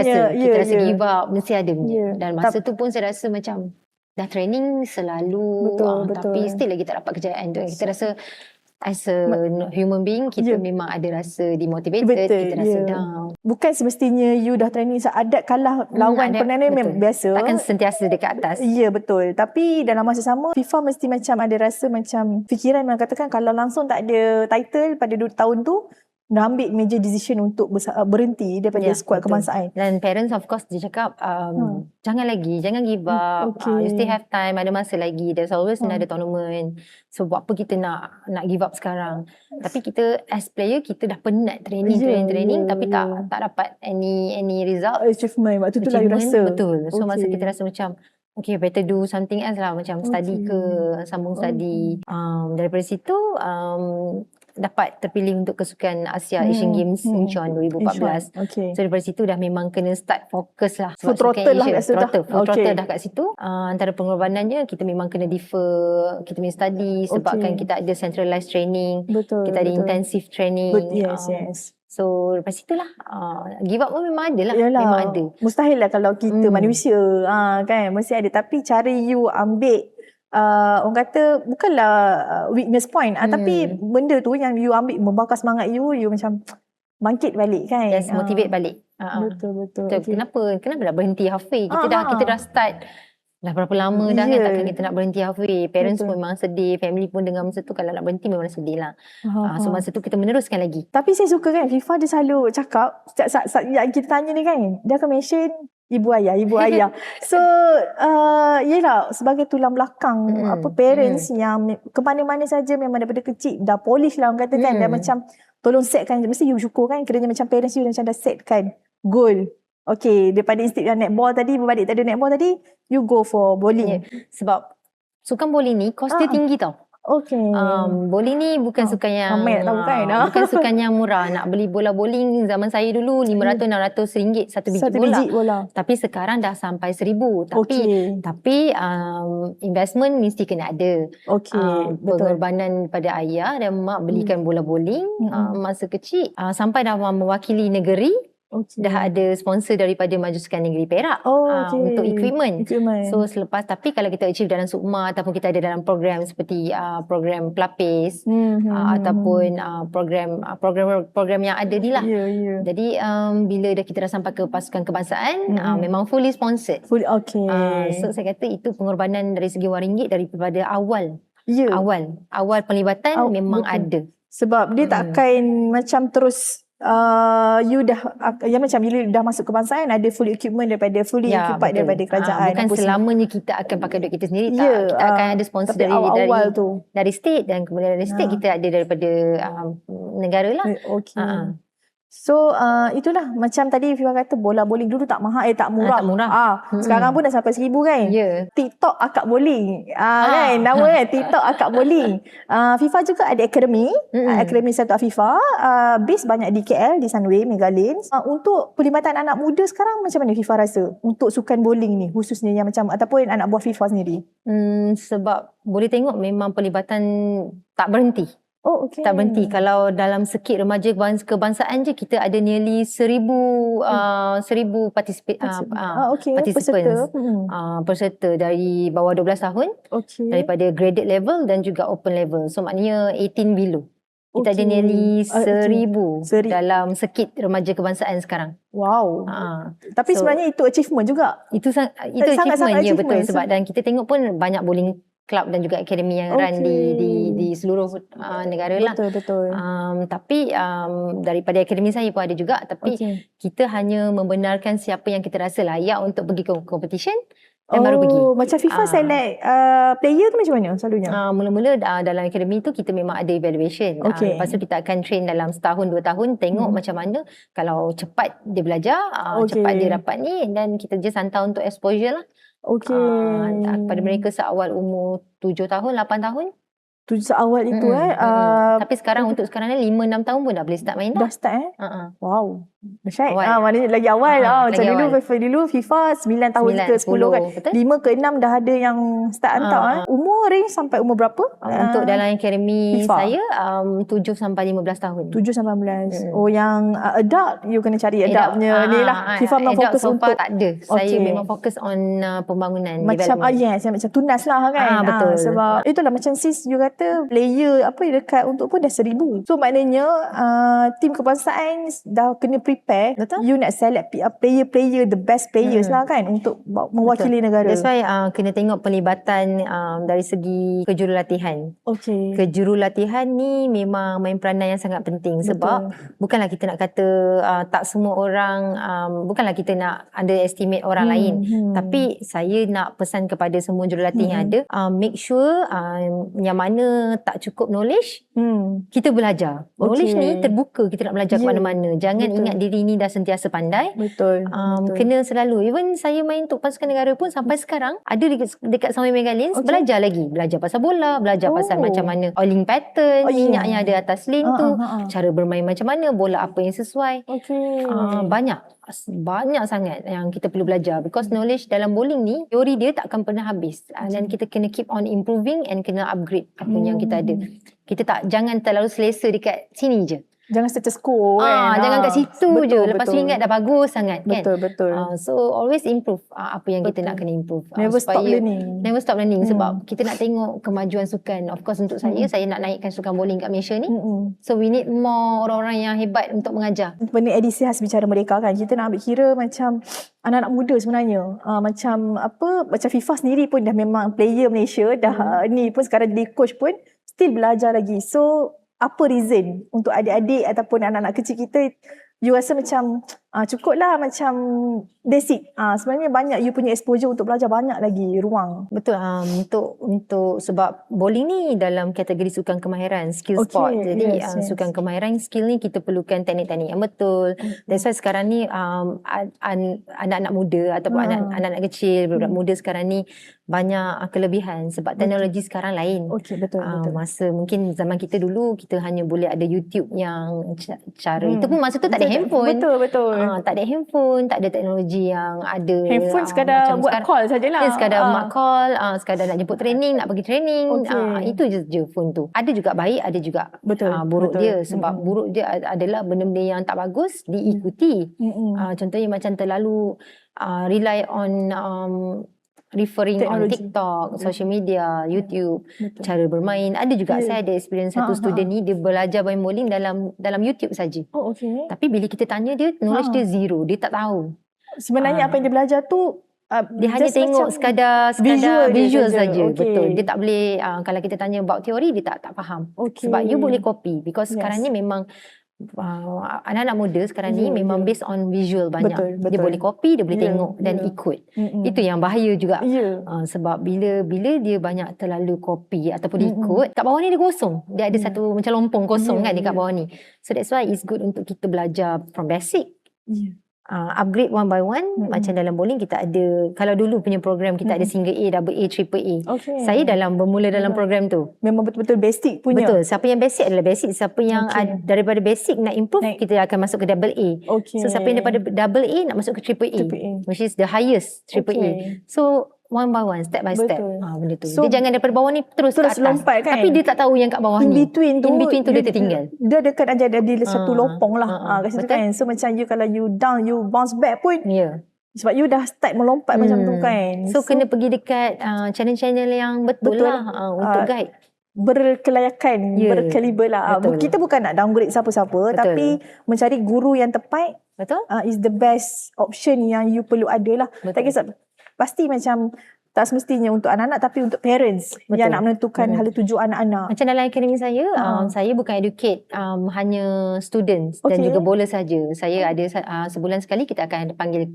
rasa give up, mesti ada. Dan masa tu pun saya rasa macam dah training selalu, tapi still lagi tak dapat kejayaan tu. Kita rasa as a human being, kita memang ada rasa demotivated, kita rasa down. Bukan semestinya you dah training adat kalah lawan pernah memang biasa. Takkan sentiasa dekat atas. Ya, betul. Tapi dalam masa sama, FIFA mesti macam ada rasa macam fikiran mengatakan kalau langsung tak ada title pada 2 tahun tu, dah ambil major decision untuk berhenti daripada skuad kebangsaan. Dan parents of course dia cakap jangan give up, you still have time, ada masa lagi, there's always another tournament. So buat apa kita nak give up sekarang. Tapi kita as player, kita dah penat training tapi tak dapat any result, achievement. Waktu tu lah you rasa. Betul. So masa kita rasa macam okay, better do something else lah, macam study ke, sambung study. Daripada situ dapat terpilih untuk kesukan Asia Asian Games Incheon 2014. Okay. So daripada situ dah memang kena start fokus lah. Full throttle lah kat situ. Full throttle dah kat situ. Antara pengorbanannya kita memang kena defer kita punya study sebabkan kita ada centralized training. Betul. Kita ada intensive training. Yes. So lepas itulah give up pun memang ada lah. Yalah, memang ada. Mustahil lah kalau kita manusia kan, mesti ada. Tapi cara you ambil orang kata bukanlah weakness point, tapi benda tu yang you ambil membakar semangat you macam bangkit balik kan. Yes, motivate balik. Betul. Okay. Kenapa nak berhenti halfway? Kita dah start dah berapa lama dah kan, takkan kita nak berhenti halfway. Parents pun memang sedih, family pun dengar masa tu kalau nak berhenti memang sedih lah. So masa tu kita meneruskan lagi. Tapi saya suka kan FIFA dia selalu cakap yang kita tanya ni kan, dia akan mention ibu ayah. So yelah, sebagai tulang belakang parents yang ke mana-mana saja memang daripada kecil dah polish lah orang kata kan, dah macam tolong setkan, mesti you syukur kan kerana macam parents you macam dah setkan goal. Okay, daripada instead yang netball tadi, berbalik tadi netball tadi, you go for bowling. Sebab sukan bowling ni cost dia tinggi tau. Okay. Bowling ni bukan sukan yang ramai nak tahu kan. Bukan sukan yang murah. Nak beli bola bowling zaman saya dulu RM500-600 satu biji bola. Tapi sekarang dah sampai RM1,000. Tapi investment mesti kena ada. Pengorbanan pada ayah dan mak belikan bola bowling masa kecil sampai dah mewakili negeri. Dah ada sponsor daripada Majusukan Negeri Perak untuk equipment. So selepas, tapi kalau kita achieve dalam Sukma ataupun kita ada dalam program seperti program pelapis ataupun program yang ada ni lah. Jadi bila kita dah sampai ke pasukan kebangsaan, memang fully sponsored. So saya kata itu pengorbanan dari segi RM1 daripada awal. Awal penglibatan memang ada. Sebab dia takkan macam terus you dah macam bila dah masuk kebangsaan ada full equipment daripada equipped daripada kerajaan. Bukan selamanya kita akan pakai duit kita sendiri. Kita akan ada sponsor dari state, dan kemudian dari state kita ada daripada negara lah. So itulah macam tadi Fifa kata bola bowling dulu tak mahal, tak murah. Sekarang pun dah sampai RM1,000 kan. TikTok akak bowling. Kan nama kan TikTok akak bowling. FIFA juga ada akademi, akademi satu FIFA, base banyak di KL, di Sunway, Megalines. Untuk pelibatan anak muda sekarang macam mana FIFA rasa untuk sukan bowling ni khususnya yang macam ataupun anak buah FIFA sendiri? Sebab boleh tengok memang pelibatan tak berhenti. Tak berhenti. Kalau dalam sekit remaja kebangsaan je kita ada nearly 1,000 participants, peserta dari bawah 12 tahun, daripada graded level dan juga open level. So maknanya 18 below. Kita ada nearly 1,000 dalam sekit remaja kebangsaan sekarang. Wow. Tapi sebenarnya itu achievement juga. Itu achievement, ya betul. Sebab dan kita tengok pun banyak bowling club dan juga akademi yang run di seluruh negara lah. Betul. Tapi daripada akademi saya pun ada juga. Tapi kita hanya membenarkan siapa yang kita rasa layak untuk pergi ke competition dan baru pergi. Macam FIFA select player tu macam mana selalunya? Mula-mula dalam akademi tu kita memang ada evaluation. Lepas tu kita akan train dalam setahun 2 tahun, tengok macam mana. Kalau cepat dia belajar, cepat dia dapat ni, dan kita just hantar untuk exposure lah. Pada mereka seawal umur 7 tahun, 8 tahun. 7 seawal itu Tapi sekarang untuk sekarang ni 5-6 tahun pun dah boleh start main dah. Dah start Wow. Dahsyat. Maknanya lagi awal macam dulu FIFA 9 tahun ke 10 kan. 5 ke 6 dah ada yang start hantar. Umur range sampai umur berapa? Untuk dalam akademi saya 7 sampai 15 tahun. 7 sampai 15. Yang adult you kena cari adult punya ni lah. FIFA memang fokus so untuk tak ada. Saya memang fokus on pembangunan macam macam tunas lah kan. Betul. Sebab itulah macam sis you kata player apa yang dekat untuk pun dah 1,000. So maknanya tim kebangsaan dah kena prepare. Betul. You nak select player the best players lah kan untuk mewakili negara. That's why kena tengok pelibatan dari segi kejurulatihan. Kejurulatihan ni memang main peranan yang sangat penting. Sebab bukanlah kita nak kata tak semua orang, bukanlah kita nak underestimate orang lain. Tapi saya nak pesan kepada semua jurulatih yang ada, make sure yang mana mana tak cukup knowledge, kita belajar. Knowledge ni terbuka, kita nak belajar ke mana-mana. Jangan ingat diri ni dah sentiasa pandai. Betul. Kena selalu. Even saya main untuk pasukan negara pun sampai sekarang ada dekat Samoy Megalins, belajar lagi. Belajar pasal bola, belajar pasal macam mana oiling pattern, minyak yang ada atas lane tu, cara bermain macam mana, bola apa yang sesuai. Banyak sangat yang kita perlu belajar, because knowledge dalam bowling ni, teori dia tak akan pernah habis, dan kita kena keep on improving and kena upgrade apa yang kita ada. Jangan terlalu selesa dekat sini je. Jangan status quo kan. Jangan kat situ je. Lepas tu ingat dah bagus sangat kan. Betul. So always improve apa yang kita nak kena improve. Never stop learning. Never stop learning sebab kita nak tengok kemajuan sukan. Of course untuk saya nak naikkan sukan bowling kat Malaysia ni. So we need more orang-orang yang hebat untuk mengajar. Benda edisi khas Bicara Merdeka kan, kita nak ambil kira macam anak-anak muda sebenarnya. Macam FIFA sendiri pun dah memang player Malaysia, dah ni pun sekarang jadi coach pun still belajar lagi. So apa reason untuk adik-adik ataupun anak-anak kecil kita, you rasa macam cukuplah macam basic. Sebenarnya banyak you punya exposure untuk belajar banyak lagi ruang. Betul. Untuk sebab bowling ni dalam kategori sukan kemahiran, skill sport. Jadi sukan kemahiran, skill ni kita perlukan teknik-teknik yang betul. That's why sekarang ni anak-anak muda ataupun anak-anak kecil, budak muda sekarang ni banyak kelebihan sebab teknologi sekarang lain. Betul. Masa mungkin zaman kita dulu, kita hanya boleh ada YouTube yang cara itu pun masa tu tak ada handphone. Betul. Tak ada handphone, tak ada teknologi yang ada. Handphone sekadar buat call sajalah. Sekadar mak call, sekadar nak jemput training, nak pergi training. Itu je phone tu. Ada juga baik, ada juga buruk dia. Sebab buruk dia adalah benda-benda yang tak bagus diikuti. Contohnya macam terlalu rely on referring on TikTok, social media, YouTube, cara bermain. Ada juga saya ada experience satu student ni, dia belajar main bowling dalam YouTube saja. Tapi bila kita tanya dia, knowledge dia zero, dia tak tahu. Sebenarnya apa yang dia belajar tu dia hanya tengok sekadar visual saja. Betul. Dia tak boleh kalau kita tanya about teori, dia tak faham. Sebab you boleh copy, because sekarang ni memang anak-anak muda sekarang ni memang based on visual banyak. Dia boleh copy, dia boleh tengok dan ikut. Itu yang bahaya juga. Sebab bila dia banyak terlalu copy ataupun ikut, kat bawah ni dia kosong. Dia ada satu macam lompong kosong kan dekat bawah ni. So that's why it's good untuk kita belajar from basic. Upgrade one by one. Macam dalam bowling kita ada, kalau dulu punya program kita ada single A, double A, triple A. Saya bermula dalam program tu. Memang betul-betul basic punya. Betul. Siapa yang basic adalah basic. Siapa yang daripada basic nak improve, kita akan masuk ke double A. So siapa yang daripada double A nak masuk ke triple A, which is the highest triple A. So one by one, step by step. Benda tu. So, dia jangan daripada bawah ni terus ke atas. Lompat kan? Tapi dia tak tahu yang kat bawah ni. In between tu dia tertinggal. Dia dekat aja ada satu lopong lah. Kat situ kan. So macam you, kalau you down, you bounce back pun. Sebab you dah start melompat macam tu kan. So kena pergi dekat channel-channel yang betul lah untuk guide. Berkelayakan, berkaliber lah. Kita bukan nak downgrade siapa-siapa, tapi mencari guru yang tepat is the best option yang you perlu ada lah. Tak kisah, pasti macam tak semestinya untuk anak-anak, tapi untuk parents yang nak menentukan hala tuju anak-anak. Macam dalam akademi saya, saya bukan educate hanya students dan juga bowler saja. Saya ada sebulan sekali kita akan panggil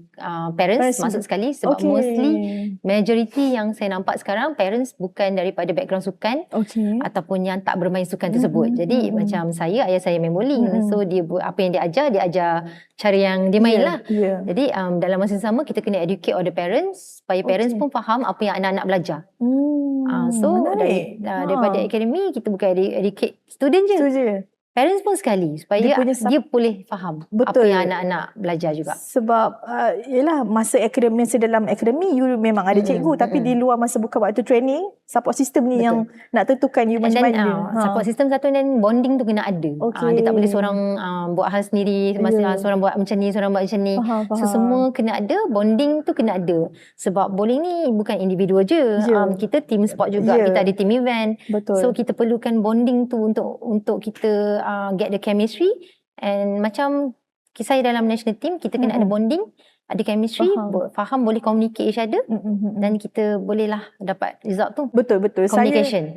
parents masuk sekali, sebab mostly majority yang saya nampak sekarang parents bukan daripada background sukan ataupun yang tak bermain sukan tersebut. Jadi macam saya, ayah saya main bowling, so dia apa yang dia ajar cara yang dia main lah. Jadi dalam masa sama kita kena educate all the parents supaya parents pun faham apa yang anak-anak belajar. So daripada akademi kita bukan educate student je. Parents pun sekali supaya dia boleh faham apa yang anak-anak belajar juga. Sebab yelah, masa dalam akademi you memang ada cikgu, tapi di luar masa buka waktu training, support system ni yang nak tentukan you macam mana. Support system satu, dan bonding tu kena ada. Dia tak boleh seorang buat hal sendiri, masa seorang buat macam ni, seorang buat macam ni. So semua kena ada, bonding tu kena ada. Sebab bowling ni bukan individual je. Kita team sport juga, kita ada team event. So kita perlukan bonding tu untuk kita get the chemistry. And macam kisah dalam national team, kita kena ada bonding, ada chemistry, faham, boleh communicate each other, dan kita bolehlah dapat result tu. Betul. Communication.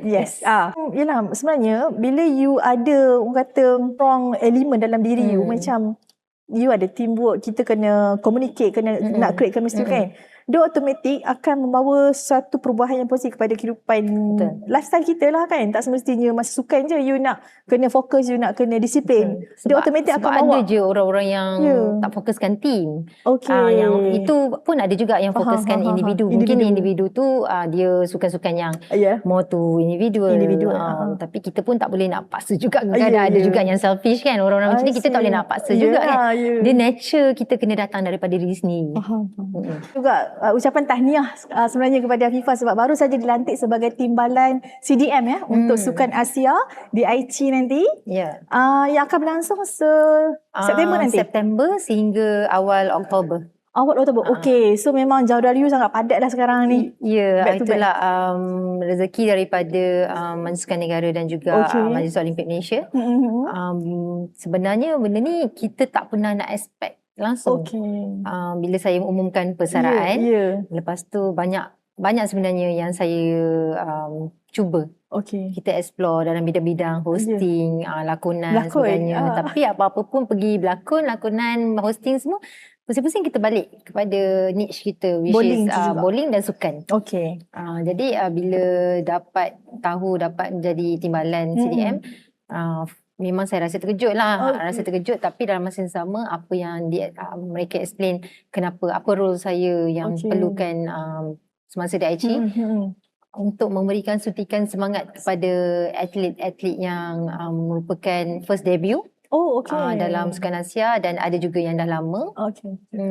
Yelah, sebenarnya bila you ada orang kata strong element dalam diri you, macam you ada teamwork, kita kena communicate, kena nak create chemistry kan. dia automatik akan membawa satu perubahan yang positif kepada kehidupan lifestyle kita lah kan. Tak semestinya masa sukan je you nak kena fokus, you nak kena disiplin. Dia automatik akan bawa. Ada je orang-orang yang tak fokuskan team. Okay. Yang itu pun ada juga yang fokuskan individu. Mungkin individu tu dia sukan-sukan yang more to individual. Tapi kita pun tak boleh nak paksa juga. Kadang-kadang ada juga yang selfish kan. Orang-orang macam ni kita tak boleh nak paksa juga kan. Dia nature kita kena datang daripada diri sendiri. Juga ucapan tahniah sebenarnya kepada FIFA sebab baru saja dilantik sebagai timbalan CDM untuk Sukan Asia di Aichi nanti. Yang akan berlangsung September nanti. September sehingga awal Oktober. Awal Oktober. Okey, so memang jauh dari you sangat padat dah sekarang ni. Itulah rezeki daripada Majlis Sukan Negara dan juga Majlis Olimpik Malaysia. Sebenarnya benda ni kita tak pernah nak expect langsung. Bila saya umumkan persaraan, lepas tu banyak sebenarnya yang saya cuba. Kita explore dalam bidang-bidang hosting, lakonan sebagainya. Tapi apa-apa pun pergi berlakon, lakonan, hosting semua, pusing-pusing kita balik kepada niche kita, which is bowling dan sukan. Jadi bila dapat menjadi timbalan CDM, memang saya rasa terkejut lah. Rasa terkejut, tapi dalam masa yang sama apa yang mereka explain apa role saya yang perlukan semasa di Aichi untuk memberikan suntikan semangat kepada atlet-atlet yang merupakan first debut dalam Sukan Asia dan ada juga yang dah lama.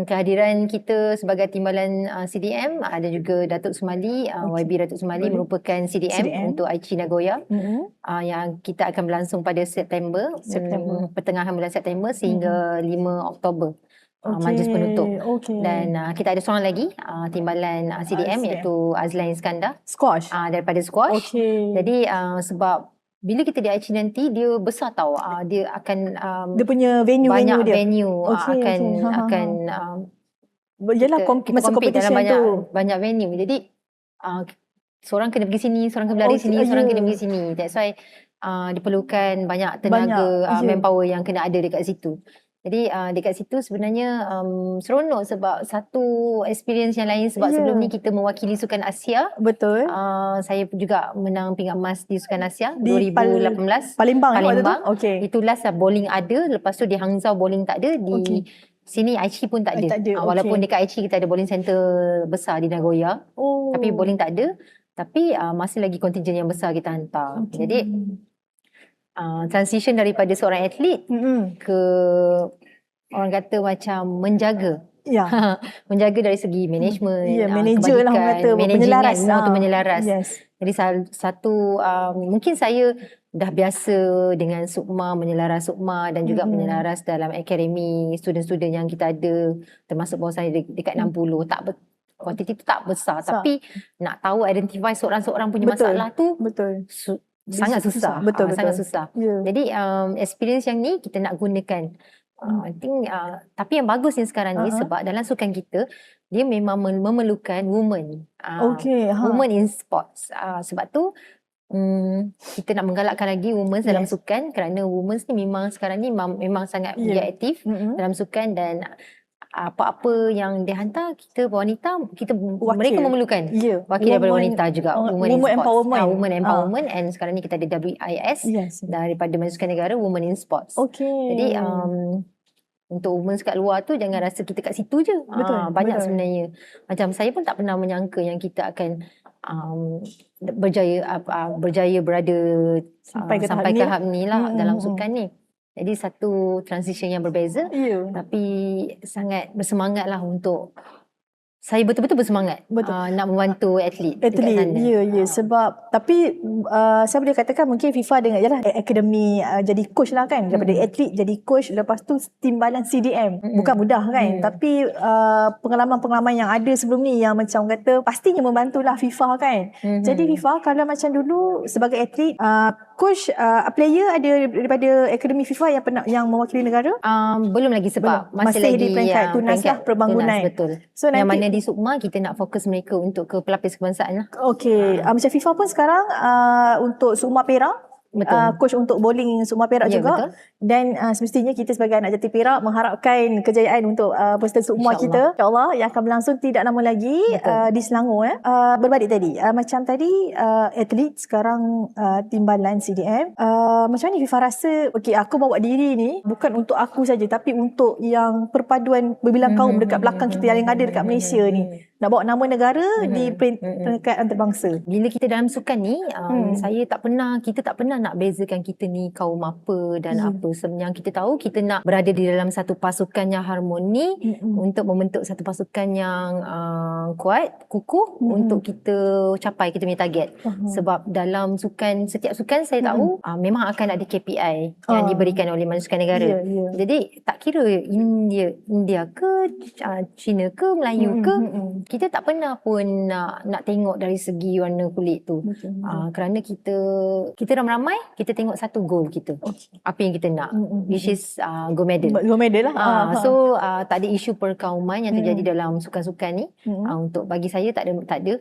Kehadiran kita sebagai timbalan CDM, ada juga Datuk Sumali, YB Datuk Sumali merupakan CDM untuk Aichi Nagoya yang kita akan berlangsung pada September. Pertengahan bulan September sehingga 5 Oktober. Majlis penutup. Dan kita ada seorang lagi timbalan CDM iaitu Azlan Iskandar, squash. Daripada squash. Jadi sebab bila kita di Aichi nanti dia besar tau. Dia akan dia punya banyak dia. venue akan yalah kita compete dalam banyak venue. Jadi seorang kena pergi sini, seorang kena berlari sini, seorang kena pergi sini. That's why diperlukan banyak tenaga manpower yang kena ada dekat situ. Jadi dekat situ sebenarnya seronok sebab satu experience yang lain sebab sebelum ni kita mewakili Sukan Asia. Betul. Saya juga menang pingat emas di Sukan Asia 2018. Palembang. Itu last lah bowling ada, lepas tu di Hangzhou bowling tak ada, di sini Aichi pun tak ada. Walaupun dekat Aichi kita ada bowling center besar di Nagoya. Tapi bowling tak ada. Tapi masih lagi kontingen yang besar kita hantar. Jadi transition daripada seorang atlet ke orang kata macam menjaga. Menjaga dari segi management, manager lah orang kata, menyelaras semua tu menyelaras. Jadi satu mungkin saya dah biasa dengan Sukma, menyelaras Sukma dan juga menyelaras dalam akademi student-student yang kita ada, termasuk bawah saya dekat 60. Kuantiti tu tak besar, tapi nak tahu identify seorang-seorang punya masalah tu sangat susah. Sangat susah. Jadi experience yang ni kita nak gunakan. I think tapi yang bagusnya sekarang ni sebab dalam sukan kita dia memang memerlukan women. Women in sports. Sebab tu kita nak menggalakkan lagi women dalam sukan kerana women ni memang sekarang ni memang sangat aktif dalam sukan dan apa-apa yang dia hantar kita wanita mereka memerlukan wakil daripada wanita juga, women empowerment and sekarang ni kita ada WIS daripada Majlis Sukan Negara, Women in Sports. Jadi untuk women kat luar tu jangan rasa kita kat situ je. Banyak sebenarnya. Macam saya pun tak pernah menyangka yang kita akan berjaya berada sampai ke tahap ni lah dalam sukan ni. Jadi satu transition yang berbeza, tapi sangat bersemangat lah untuk saya betul-betul bersemangat nak membantu atlet dekat sana. Sebab tapi saya boleh katakan mungkin FIFA dengan akademi jadi coach lah kan, daripada atlet jadi coach, lepas tu timbalan CDM bukan mudah kan, tapi pengalaman-pengalaman yang ada sebelum ni yang macam kata pastinya membantulah FIFA kan. Jadi FIFA kalau macam dulu sebagai atlet coach player ada daripada akademi FIFA yang mewakili negara? Belum lagi sebab masih lagi di peringkat tunas lah, perbangunan. Betul. So yang nanti mana di Sukma kita nak fokus mereka untuk ke pelapis kebangsaan lah. Macam FIFA pun sekarang untuk Sukma Perak Betul. coach untuk bowling Sukma Perak Ya, juga. betul. Dan semestinya kita sebagai anak Jati Perak mengharapkan kejayaan untuk peserta Sukma kita, insyaAllah, yang akan berlangsung tidak lama lagi di Selangor. Berbalik tadi, macam tadi atlet, sekarang timbalan CDM. Macam mana Fifah rasa, okay, aku bawa diri ni bukan untuk aku saja, tapi untuk yang perpaduan berbilang kaum dekat belakang kita yang ada dekat Malaysia ni. Nak bawa nama negara di peringkat antarabangsa. Bila kita dalam sukan ni, kita tak pernah nak bezakan kita ni kaum apa dan apa. Yang kita tahu, kita nak berada di dalam satu pasukan yang harmoni untuk membentuk satu pasukan yang kuat, kukuh untuk kita capai kita punya target. Sebab dalam setiap sukan saya tahu memang akan ada KPI yang diberikan oleh Majusukan Negara. Jadi tak kira India ke, Cina ke, Melayu ke, kita tak pernah pun nak tengok dari segi warna kulit tu. Kerana kita ramai-ramai, kita tengok satu goal kita. Apa yang kita nak, which is gold medal. Gold medal lah. So tak ada isu perkauman yang terjadi dalam sukan-sukan ni. Untuk bagi saya tak ada benda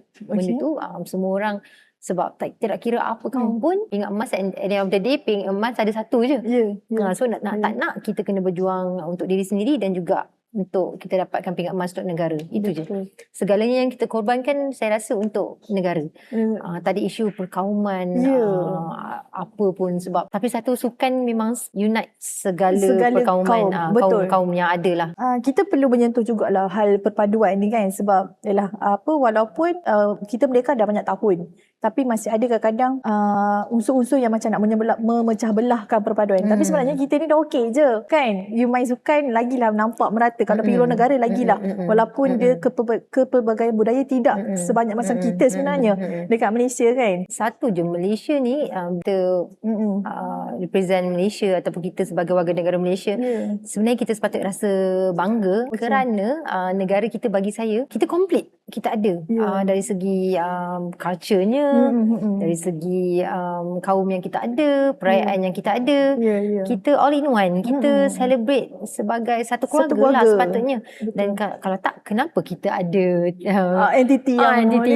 tu. Semua orang, sebab tidak kira apa kaum pun, pingat emas at the end of the day, pingat emas ada satu je. So tak nak kita kena berjuang untuk diri sendiri dan juga untuk kita dapatkan pingat emas untuk negara. Itu je. Segalanya yang kita korbankan, saya rasa untuk negara. Tak ada isu perkauman apa pun, sebab tapi satu sukan memang unite segala perkauman kaum yang ada lah. Kita perlu menyentuh jugalah hal perpaduan ni kan, sebab walaupun kita merdeka dah banyak tahun, tapi masih ada kadang-kadang unsur-unsur yang macam nak memecah belahkan perpaduan. Tapi sebenarnya kita ni dah okey je kan. You main sukan lagilah nampak merata. Kalau pergi luar negara lagilah, walaupun dia kepelbagaian budaya tidak sebanyak macam kita sebenarnya dekat Malaysia kan. Satu je, Malaysia ni kita represent Malaysia ataupun kita sebagai warga negara Malaysia, sebenarnya kita sepatutnya rasa bangga kerana negara kita, bagi saya, kita komplit. Kita ada dari segi culture-nya, dari segi kaum yang kita ada, perayaan yang kita ada. Kita all in one. Kita celebrate sebagai satu keluarga lah sepatutnya. Dan kalau tak, kenapa kita ada entiti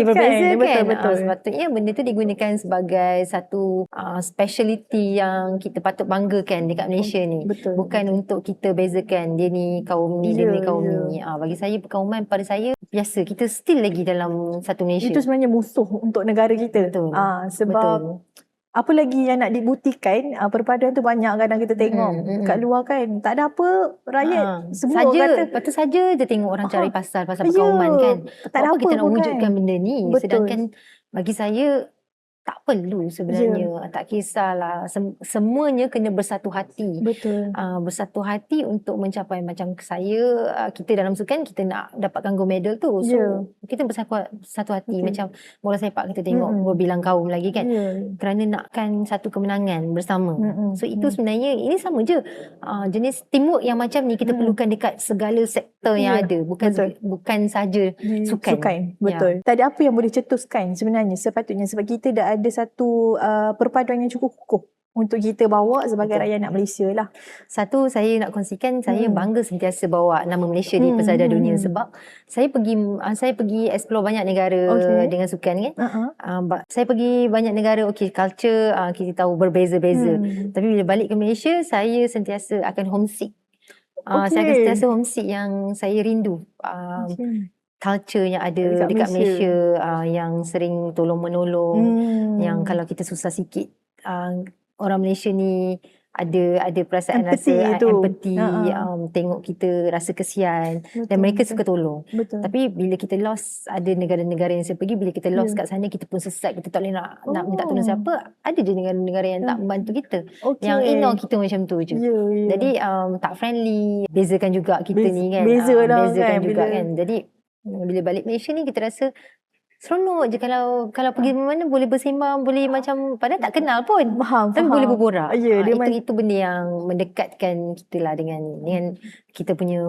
berbeza kan? Betul. Sepatutnya benda tu digunakan sebagai satu speciality yang kita patut banggakan dekat Malaysia ni. Bukan untuk kita bezakan dia ni kaum ni, dia ni kaum ni. Bagi saya, perkauman pada saya biasa. Kita still lagi dalam satu Malaysia. Itu sebenarnya musuh untuk negara kita. Sebab apa lagi yang nak dibuktikan, perpaduan tu banyak kadang kita tengok kat luar kan, tak ada apa, rakyat semua kata lepas tu saja je tengok orang cari pasal perkauman kan. Tak ada apa kita nak pun wujudkan kan. benda ni. Sedangkan bagi saya tak perlu sebenarnya. Tak kisahlah. Semuanya kena bersatu hati. Bersatu hati untuk mencapai, macam saya, kita dalam sukan, kita nak dapatkan gold medal tu. So kita bersatu hati. Macam bola sepak kita tengok berbilang kaum lagi kan. Kerana nakkan satu kemenangan bersama. So itu sebenarnya, ini sama je. Jenis teamwork yang macam ni kita perlukan dekat segala sektor yang ada. Bukan saja sukan. Betul. Tadi apa yang boleh cetuskan sebenarnya sepatutnya, sebab kita dah ada satu perpaduan yang cukup kukuh untuk kita bawa sebagai rakyat anak Malaysia lah. Satu, saya nak kongsikan, saya bangga sentiasa bawa nama Malaysia di pesada dunia, sebab saya pergi explore banyak negara dengan sukan kan. Saya pergi banyak negara, culture kita tahu berbeza-beza. Tapi bila balik ke Malaysia, saya sentiasa akan homesick. Saya akan sentiasa homesick, yang saya rindu culture yang ada dekat Malaysia, yang sering tolong-menolong, yang kalau kita susah sikit, orang Malaysia ni ada perasaan empathy, tengok kita rasa kesian. Dan mereka suka tolong. Tapi bila kita lost, ada negara-negara yang saya pergi, bila kita lost kat sana, kita pun sesat, kita tak boleh nak minta tolong siapa. Ada je negara-negara yang tak membantu kita, yang ignore kita macam tu je. Jadi tak friendly. Bezakan juga kita ni kan. Bezakan juga kan. Jadi bila balik Malaysia ni, kita rasa seronok je kalau pergi mana boleh bersembang, boleh macam padahal tak kenal pun, tapi boleh berborak. Itu benda yang mendekatkan kita lah dengan kita punya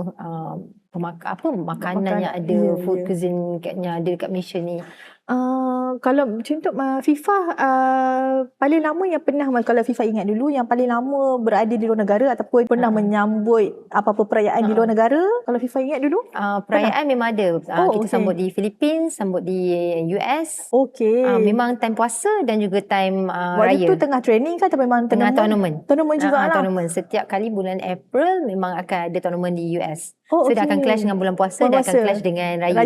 makanan yang ada, food cuisine yang ada dekat Malaysia ni? Kalau untuk FIFA, paling lama yang pernah, kalau FIFA ingat dulu, yang paling lama berada di luar negara ataupun pernah menyambut apa-apa perayaan di luar negara, kalau FIFA ingat dulu? Perayaan memang ada. Kita sambut di Philippines, sambut di US. Memang time puasa dan juga time Waktu raya. tu tengah training kan atau memang tengah tournament? Tournament juga lah. Tournament. Setiap kali bulan April memang akan ada tournament di US. So dia akan clash dengan bulan puasa, dia akan clash dengan raya.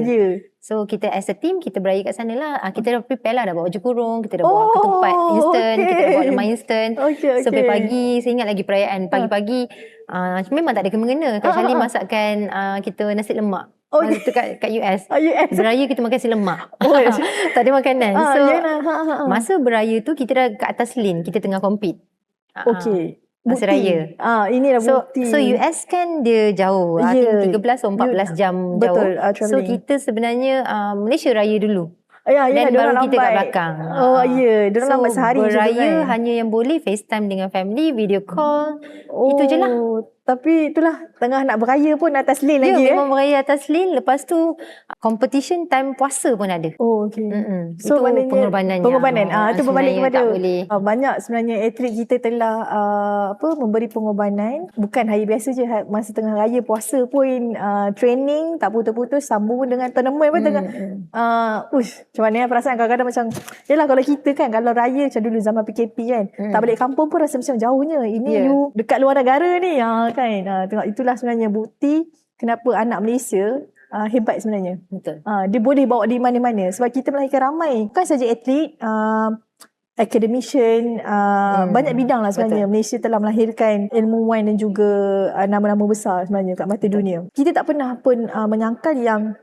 So kita as a team, kita beraya kat sana lah. Kita dah prepare lah, dah bawa baju kurung, kita dah bawa ketupat instant, kita dah bawa lemang instant. So pagi, saya ingat lagi perayaan pagi-pagi, memang tak ada kena-mengena. Kecuali masakan kita nasi lemak. Masa tu kat US. Beraya kita makan nasi lemak. Tak ada makanan. So masa beraya tu kita dah kat atas lane, kita tengah compete. Masa raya. Inilah bukti. So US kan dia jauh. 13 atau 14 jam jauh. So kita sebenarnya Malaysia raya dulu. Dan baru kita kat belakang. Diorang lambat sehari juga kan. Beraya hanya yang boleh FaceTime dengan family, video call. Itu je lah. Tapi itulah, tengah nak beraya pun atas lane lagi. Memang beraya atas lane. Lepas tu competition time puasa pun ada. So itu pengorbanannya. Itu berbalik kepada banyak sebenarnya atlet kita telah memberi pengorbanan. Bukan hari biasa je, masa tengah raya puasa pun training tak putus-putus, sambung dengan tournament pun tengah. Macam mana perasaan kadang-kadang macam, yelah kalau kita kan, kalau raya macam dulu zaman PKP kan, tak balik kampung pun rasa macam jauhnya. Ini you dekat luar negara ni kan. Tengok, itulah sebenarnya bukti kenapa anak Malaysia hebat sebenarnya. Betul. Dia boleh bawa di mana-mana sebab kita melahirkan ramai. Bukan saja atlet, academician, banyak bidang lah sebenarnya. Betul. Malaysia telah melahirkan ilmuwan dan juga nama-nama besar sebenarnya kat mata dunia. Kita tak pernah pun menyangkal yang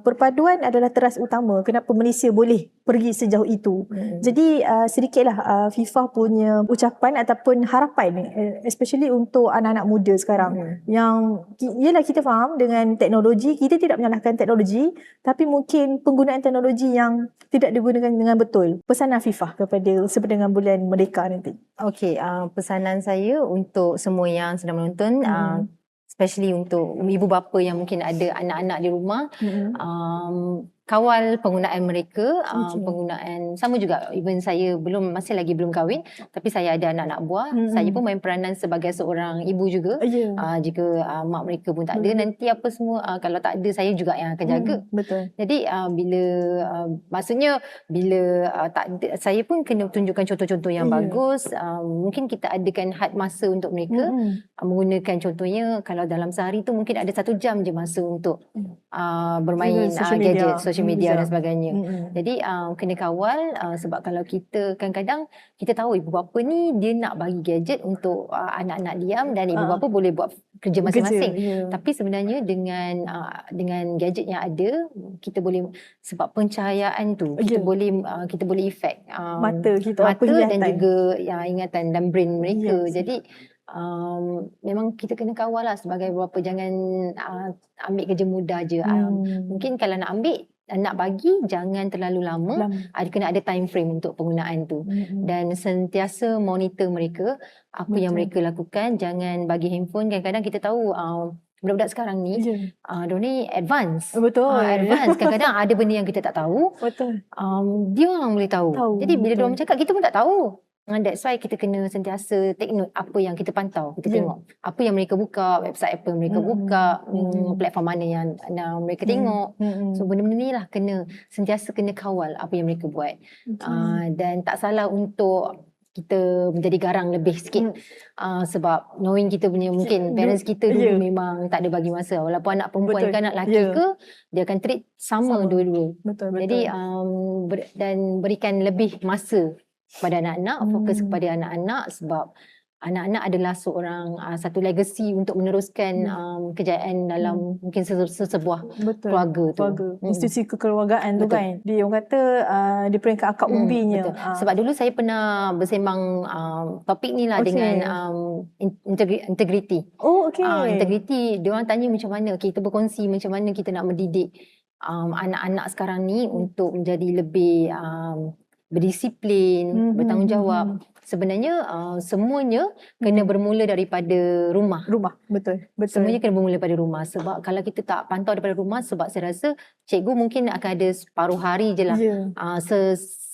perpaduan adalah teras utama kenapa Malaysia boleh pergi sejauh itu. Jadi sedikitlah FIFA punya ucapan ataupun harapan, especially untuk anak-anak muda sekarang. Yang yelah, kita faham dengan teknologi, kita tidak menyalahkan teknologi, tapi mungkin penggunaan teknologi yang tidak digunakan dengan betul. Pesanan FIFA kepada sepanjang bulan Merdeka nanti. Pesanan saya untuk semua yang sedang menonton, especially untuk ibu bapa yang mungkin ada anak-anak di rumah, kawal penggunaan mereka, penggunaan sama juga. Even saya masih lagi belum kahwin, tapi saya ada anak-anak buah. Saya pun main peranan sebagai seorang ibu juga. Jika mak mereka pun tak ada, nanti apa semua, kalau tak ada, saya juga yang akan jaga. Jadi bila tak ada, saya pun kena tunjukkan contoh-contoh yang bagus. Mungkin kita adakan had masa untuk mereka, menggunakan contohnya kalau dalam sehari tu mungkin ada 1 jam je masa untuk bermain gadget, social media dan sebagainya. Jadi kena kawal, sebab kalau kita kadang-kadang kita tahu ibu bapa ni dia nak bagi gadget untuk anak-anak diam dan ibu bapa boleh buat kerja masing-masing. Tapi sebenarnya dengan gadget yang ada, kita boleh, sebab pencahayaan tu kita boleh efek mata kita, dan juga ingatan dan brain mereka. Jadi memang kita kena kawal lah sebagai bapa. Jangan ambil kerja mudah je. Mungkin kalau nak bagi, jangan terlalu lama. Kena ada time frame untuk penggunaan tu. Dan sentiasa monitor mereka, apa yang mereka lakukan. Jangan bagi handphone. Kadang-kadang kita tahu budak-budak sekarang ni, diorang ni advance. Advance. Kadang-kadang ada benda yang kita tak tahu. Dia orang boleh tahu. Jadi bila diorang cakap, kita pun tak tahu. That's why kita kena sentiasa take note apa yang kita pantau. Kita tengok apa yang mereka buka, website apa yang mereka buka, platform mana yang mereka tengok. So benda-benda ni lah sentiasa kena kawal apa yang mereka buat. Dan tak salah untuk kita menjadi garang lebih sikit. Sebab knowing kita punya, mungkin parents kita dulu memang tak ada bagi masa. Walaupun anak perempuan ke anak lelaki ke, dia akan treat sama dua-dua. Jadi dan berikan lebih masa kepada anak-anak, fokus kepada anak-anak, sebab anak-anak adalah satu legacy untuk meneruskan kejayaan dalam mungkin sebuah keluarga tu. Institusi kekeluargaan tu kan. Dia orang kata di peringkat akar umbinya. Sebab dulu saya pernah bersembang topik ni lah dengan integriti. Integriti, dia orang tanya macam mana kita berkongsi, macam mana kita nak mendidik anak-anak sekarang ni untuk menjadi lebih berdisiplin, bertanggungjawab. Sebenarnya semuanya kena bermula daripada rumah. Rumah, betul. Semuanya kena bermula daripada rumah. Sebab kalau kita tak pantau daripada rumah, sebab saya rasa cikgu mungkin akan ada separuh hari je lah.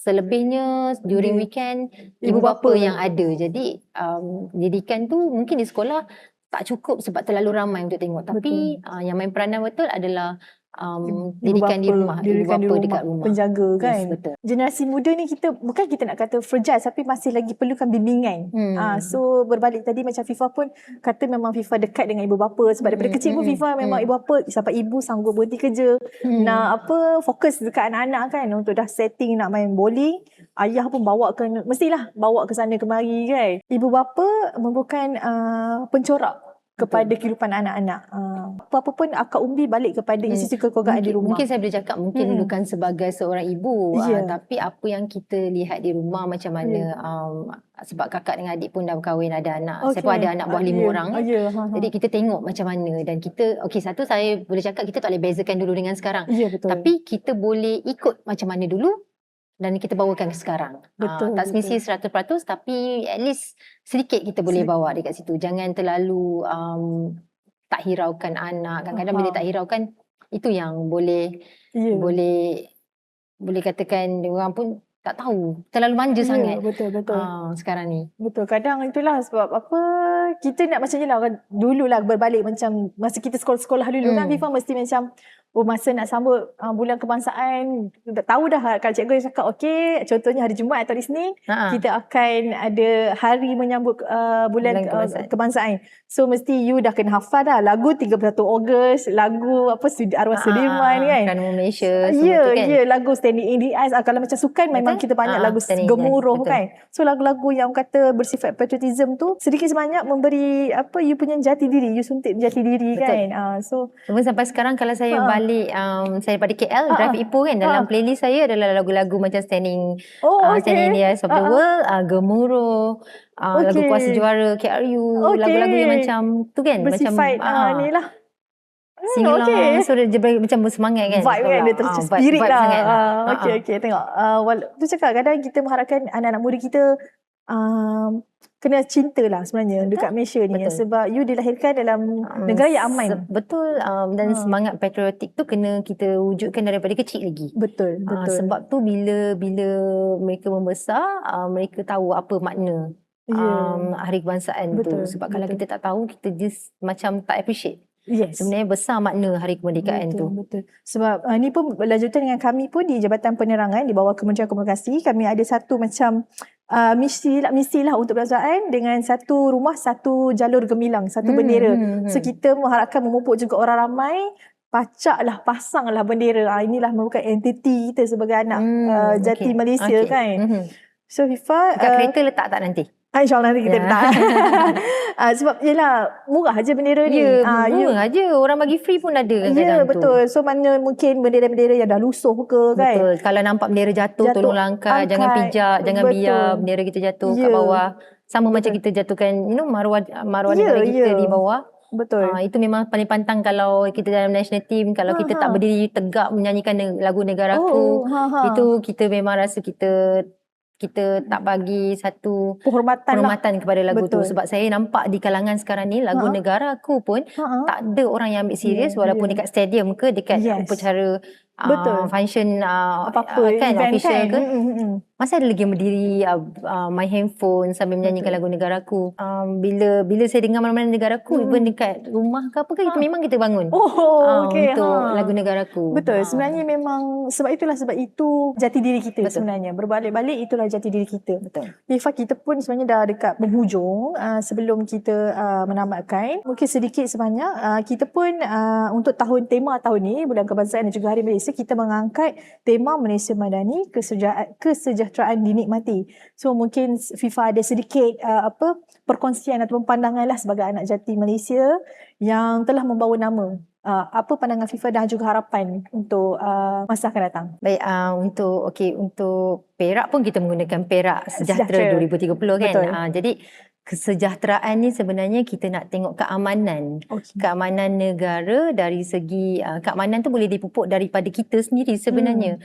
Selebihnya during weekend ibu bapa yang ada. Jadi didikan tu mungkin di sekolah tak cukup sebab terlalu ramai untuk tengok. Tapi yang main peranan betul adalah didikan di rumah, ibu bapa dekat rumah, penjaga kan. Yes, betul. Generasi muda ni bukan kita nak kata fragile, tapi masih lagi perlukan bimbingan. So berbalik tadi macam Fifa pun kata memang Fifa dekat dengan ibu bapa sebab daripada kecil pun Fifa memang ibu bapa sampai ibu sanggup berhenti kerja nak fokus dekat anak-anak kan, untuk dah setting nak main bowling, ayah pun mestilah bawa ke sana kemari kan. Ibu bapa merupakan pencorak kepada kehidupan anak-anak. Apa-apa pun akar umbi balik kepada institusi kekeluargaan di rumah. Mungkin saya boleh cakap bukan sebagai seorang ibu, tapi apa yang kita lihat di rumah macam mana, sebab kakak dengan adik pun dah berkahwin, ada anak. Saya pun ada anak buah 5 orang. Jadi kita tengok macam mana, dan kita, satu saya boleh cakap kita tak boleh bezakan dulu dengan sekarang. Tapi kita boleh ikut macam mana dulu dan kita bawakan ke sekarang. Tak semesti 100%, tapi at least sedikit kita boleh bawa dekat situ. Jangan terlalu tak hiraukan anak. Kadang-kadang bila tak hiraukan, itu yang boleh katakan orang pun tak tahu. Terlalu manja sangat. Betul. Sekarang ni. Betul. Kadang itulah sebab kita nak macam je lah. Dululah berbalik macam masa kita sekolah-sekolah dulu kan, Fifa mesti macam masa nak sambut bulan kebangsaan, tahu dah kalau cikgu cakap contohnya hari Jumaat atau hari Isnin, kita akan ada hari menyambut bulan kebangsaan. So mesti you dah kena hafal dah lagu 31 Ogos, lagu Arwah Sudirman kan, Kerana Malaysia semua tu kan. Lagu Standing in the Ice. Kalau macam sukan memang kita banyak lagu gemuruh kan. So lagu-lagu yang kata bersifat patriotism tu sedikit sebanyak memberi you punya jati diri, you suntik jati diri kan. So sampai sekarang kalau saya balik, saya daripada KL drive Ipoh kan, dalam playlist saya adalah lagu-lagu macam Standing in the Eyes of the World, Gemuruh, lagu Kuasa Juara, KRU, lagu-lagu yang macam tu kan, bersifat macam ni lah singelang, so dia macam bersemangat kan, vibe kan, dia spirit lah. Okay, tengok tu cakap kadang kita mengharapkan anak-anak muda kita kena cinta lah sebenarnya dekat Malaysia ni. Sebab you dilahirkan dalam negara yang aman. Betul. Dan semangat patriotik tu kena kita wujudkan daripada kecil lagi. Betul. Sebab tu bila mereka membesar, mereka tahu apa makna hari kebangsaan tu. Sebab kalau kita tak tahu, kita just macam tak appreciate. Sebenarnya besar makna hari kemerdekaan tu. Betul. Sebab ni pun berlanjutan dengan kami pun di Jabatan Penerangan di bawah Kementerian Komunikasi. Kami ada satu macam misi lah untuk perasaan dengan satu rumah, satu jalur gemilang, satu bendera. So kita mengharapkan memupuk juga orang ramai, pasanglah bendera. Inilah merupakan entiti kita sebagai anak jati Malaysia kan. So Fifa, kereta letak tak nanti? InsyaAllah nanti kita letak. Sebab yelah murah aja bendera ni. Murah aja. Orang bagi free pun ada kadang-kadang tu. Betul. So mana mungkin bendera-bendera yang dah lusuh ke kan. Betul. Kalau nampak bendera jatuh tolong angkat. Jangan pijak. Jangan biar bendera kita jatuh kat bawah. Sama macam kita jatuhkan maruah negara kita di bawah. Betul. Itu memang paling pantang kalau kita dalam national team. Kalau kita tak berdiri tegak menyanyikan lagu negaraku, itu kita memang rasa kita tak bagi satu penghormatan kepada lagu tu. Sebab saya nampak di kalangan sekarang ni lagu negaraku pun tak ada orang yang ambil serius, walaupun dekat stadium ke dekat upacara function apa-apa kan, official ke, masih ada lagi yang berdiri main handphone sambil menyanyikan lagu negaraku. Bila saya dengar mana-mana negaraku, even dekat rumah ke apa ke, memang kita bangun untuk lagu negaraku. Betul. Sebenarnya memang sebab itu jati diri kita. Sebenarnya berbalik-balik itulah jati diri kita. Betul. Fifa, kita pun sebenarnya dah dekat penghujung. Sebelum kita menamatkan, mungkin sedikit sebanyak kita pun untuk tema tahun ni, Bulan Kebangsaan dan juga Hari Malaysia, kita mengangkat tema Malaysia Madani, kesejahteraan dinikmati. So mungkin Fifa ada sedikit perkongsian atau pandangan lah sebagai anak jati Malaysia yang telah membawa nama. Apa pandangan Fifa dan juga harapan untuk masa akan datang? Baik, untuk Perak pun kita menggunakan Perak Sejahtera 2030 kan. Betul. Jadi kesejahteraan ni sebenarnya kita nak tengok keamanan. Keamanan negara dari segi keamanan tu boleh dipupuk daripada kita sendiri sebenarnya.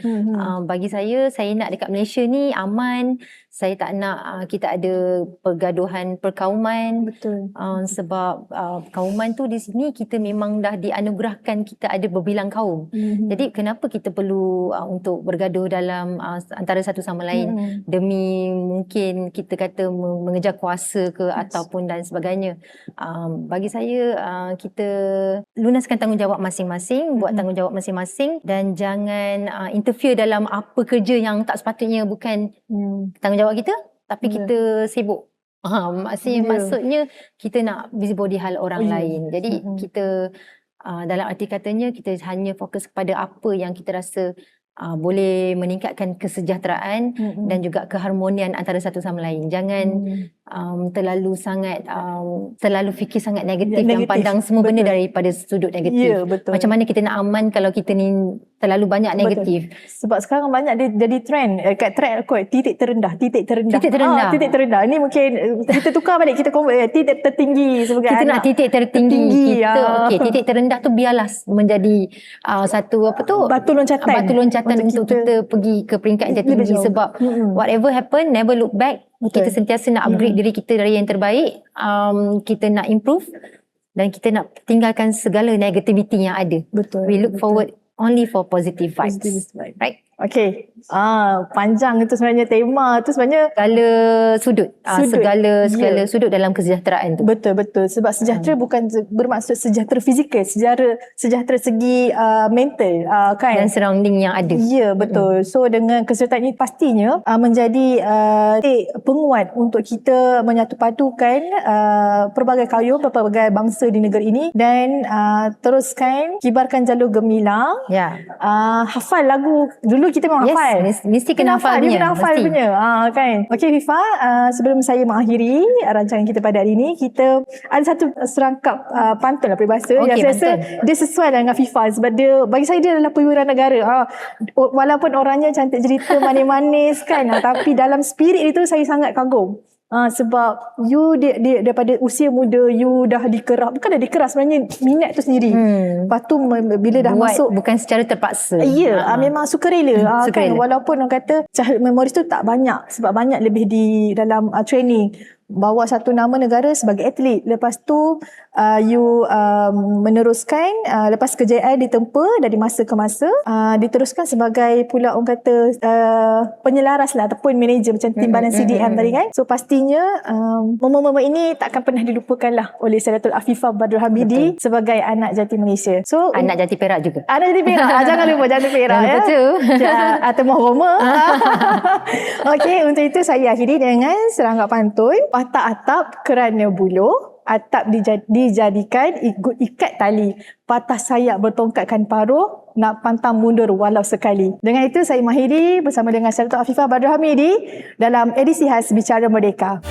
Bagi saya nak dekat Malaysia ni aman. Saya tak nak kita ada pergaduhan perkauman. Betul. Sebab kauman tu di sini kita memang dah dianugerahkan kita ada berbilang kaum. Jadi kenapa kita perlu untuk bergaduh dalam antara satu sama lain demi mungkin kita kata mengejar kuasa ke ataupun dan sebagainya. Bagi saya kita lunaskan tanggungjawab masing-masing, buat tanggungjawab masing-masing dan jangan interfere dalam apa kerja yang tak sepatutnya bukan tanggungjawab kita, tapi kita sibuk. Maksudnya kita nak busybody hal orang lain. Jadi kita dalam arti katanya kita hanya fokus kepada apa yang kita rasa boleh meningkatkan kesejahteraan dan juga keharmonian antara satu sama lain. Jangan terlalu sangat terlalu fikir sangat negatif dan pandang semua benda daripada sudut negatif. Macam mana kita nak aman kalau kita ni terlalu banyak negatif. Sebab sekarang banyak dia jadi trend kat trend kot, titik terendah. Titik terendah. Ini mungkin kita tukar balik, kita convert titik tertinggi sebagai kita anak. nak titik tertinggi. Titik terendah tu biarlah menjadi satu batu loncatan untuk kita pergi ke peringkat yang tertinggi. Sebab whatever happen, never look back. Kita sentiasa nak upgrade diri kita dari yang terbaik. Kita nak improve dan kita nak tinggalkan segala negativity yang ada. We look forward only for positive vibes. Right? Okay. Panjang itu sebenarnya tema tu sebenarnya segala sudut. Segala sudut dalam kesejahteraan tu. Betul. Sebab sejahtera bukan bermaksud sejahtera fizikal, sejahtera segi mental kan. Dan surrounding yang ada. Ya, betul. So dengan kesejahteraan ini pastinya menjadi penguat untuk kita menyatupadukan pelbagai kaum, pelbagai bangsa di negeri ini dan teruskan kibarkan jalur gemilang. Hafal lagu. Dulu kita memang hafal. Mesti kena hafal punya. Kan. Okey Fifa, sebelum saya mengakhiri rancangan kita pada hari ini, kita ada satu serangkap pantun peribahasa yang saya rasa dia sesuai dengan Fifa sebab dia, bagi saya dia adalah perwira negara. Walaupun orangnya cantik cerita manis-manis kan, tapi dalam spirit itu saya sangat kagum. Sebab you daripada usia muda you dah dikerah, bukan dah dikerah sebenarnya, minat tu sendiri. Lepas tu bila dah masuk bukan secara terpaksa. Memang sukarela. Kan? Walaupun orang kata child memories tu tak banyak sebab banyak lebih di dalam training. Bawa satu nama negara sebagai atlet. Lepas tu you meneruskan lepas kejayaan ditempa dari masa ke masa, diteruskan sebagai pula orang kata penyelaras lah ataupun manager macam timbalan CDM tadi kan. So pastinya momen-momen ini takkan pernah dilupakan lah oleh Sayyidatul Afifah Badrul Hamidi sebagai anak jati Malaysia. So anak jati Perak juga. Anak jati Perak. Jangan lupa jati Perak ya. Atau Mohorma. Okey, untuk itu saya akhiri dengan serangkap pantun. Patah atap kerana buluh, atap dijadikan ikat tali, patah sayap bertongkatkan paruh, nak pantang mundur walau sekali. Dengan itu saya mengakhiri bersama dengan Sayyidatul Afifah Badrul Hamidi dalam edisi khas Bicara Merdeka.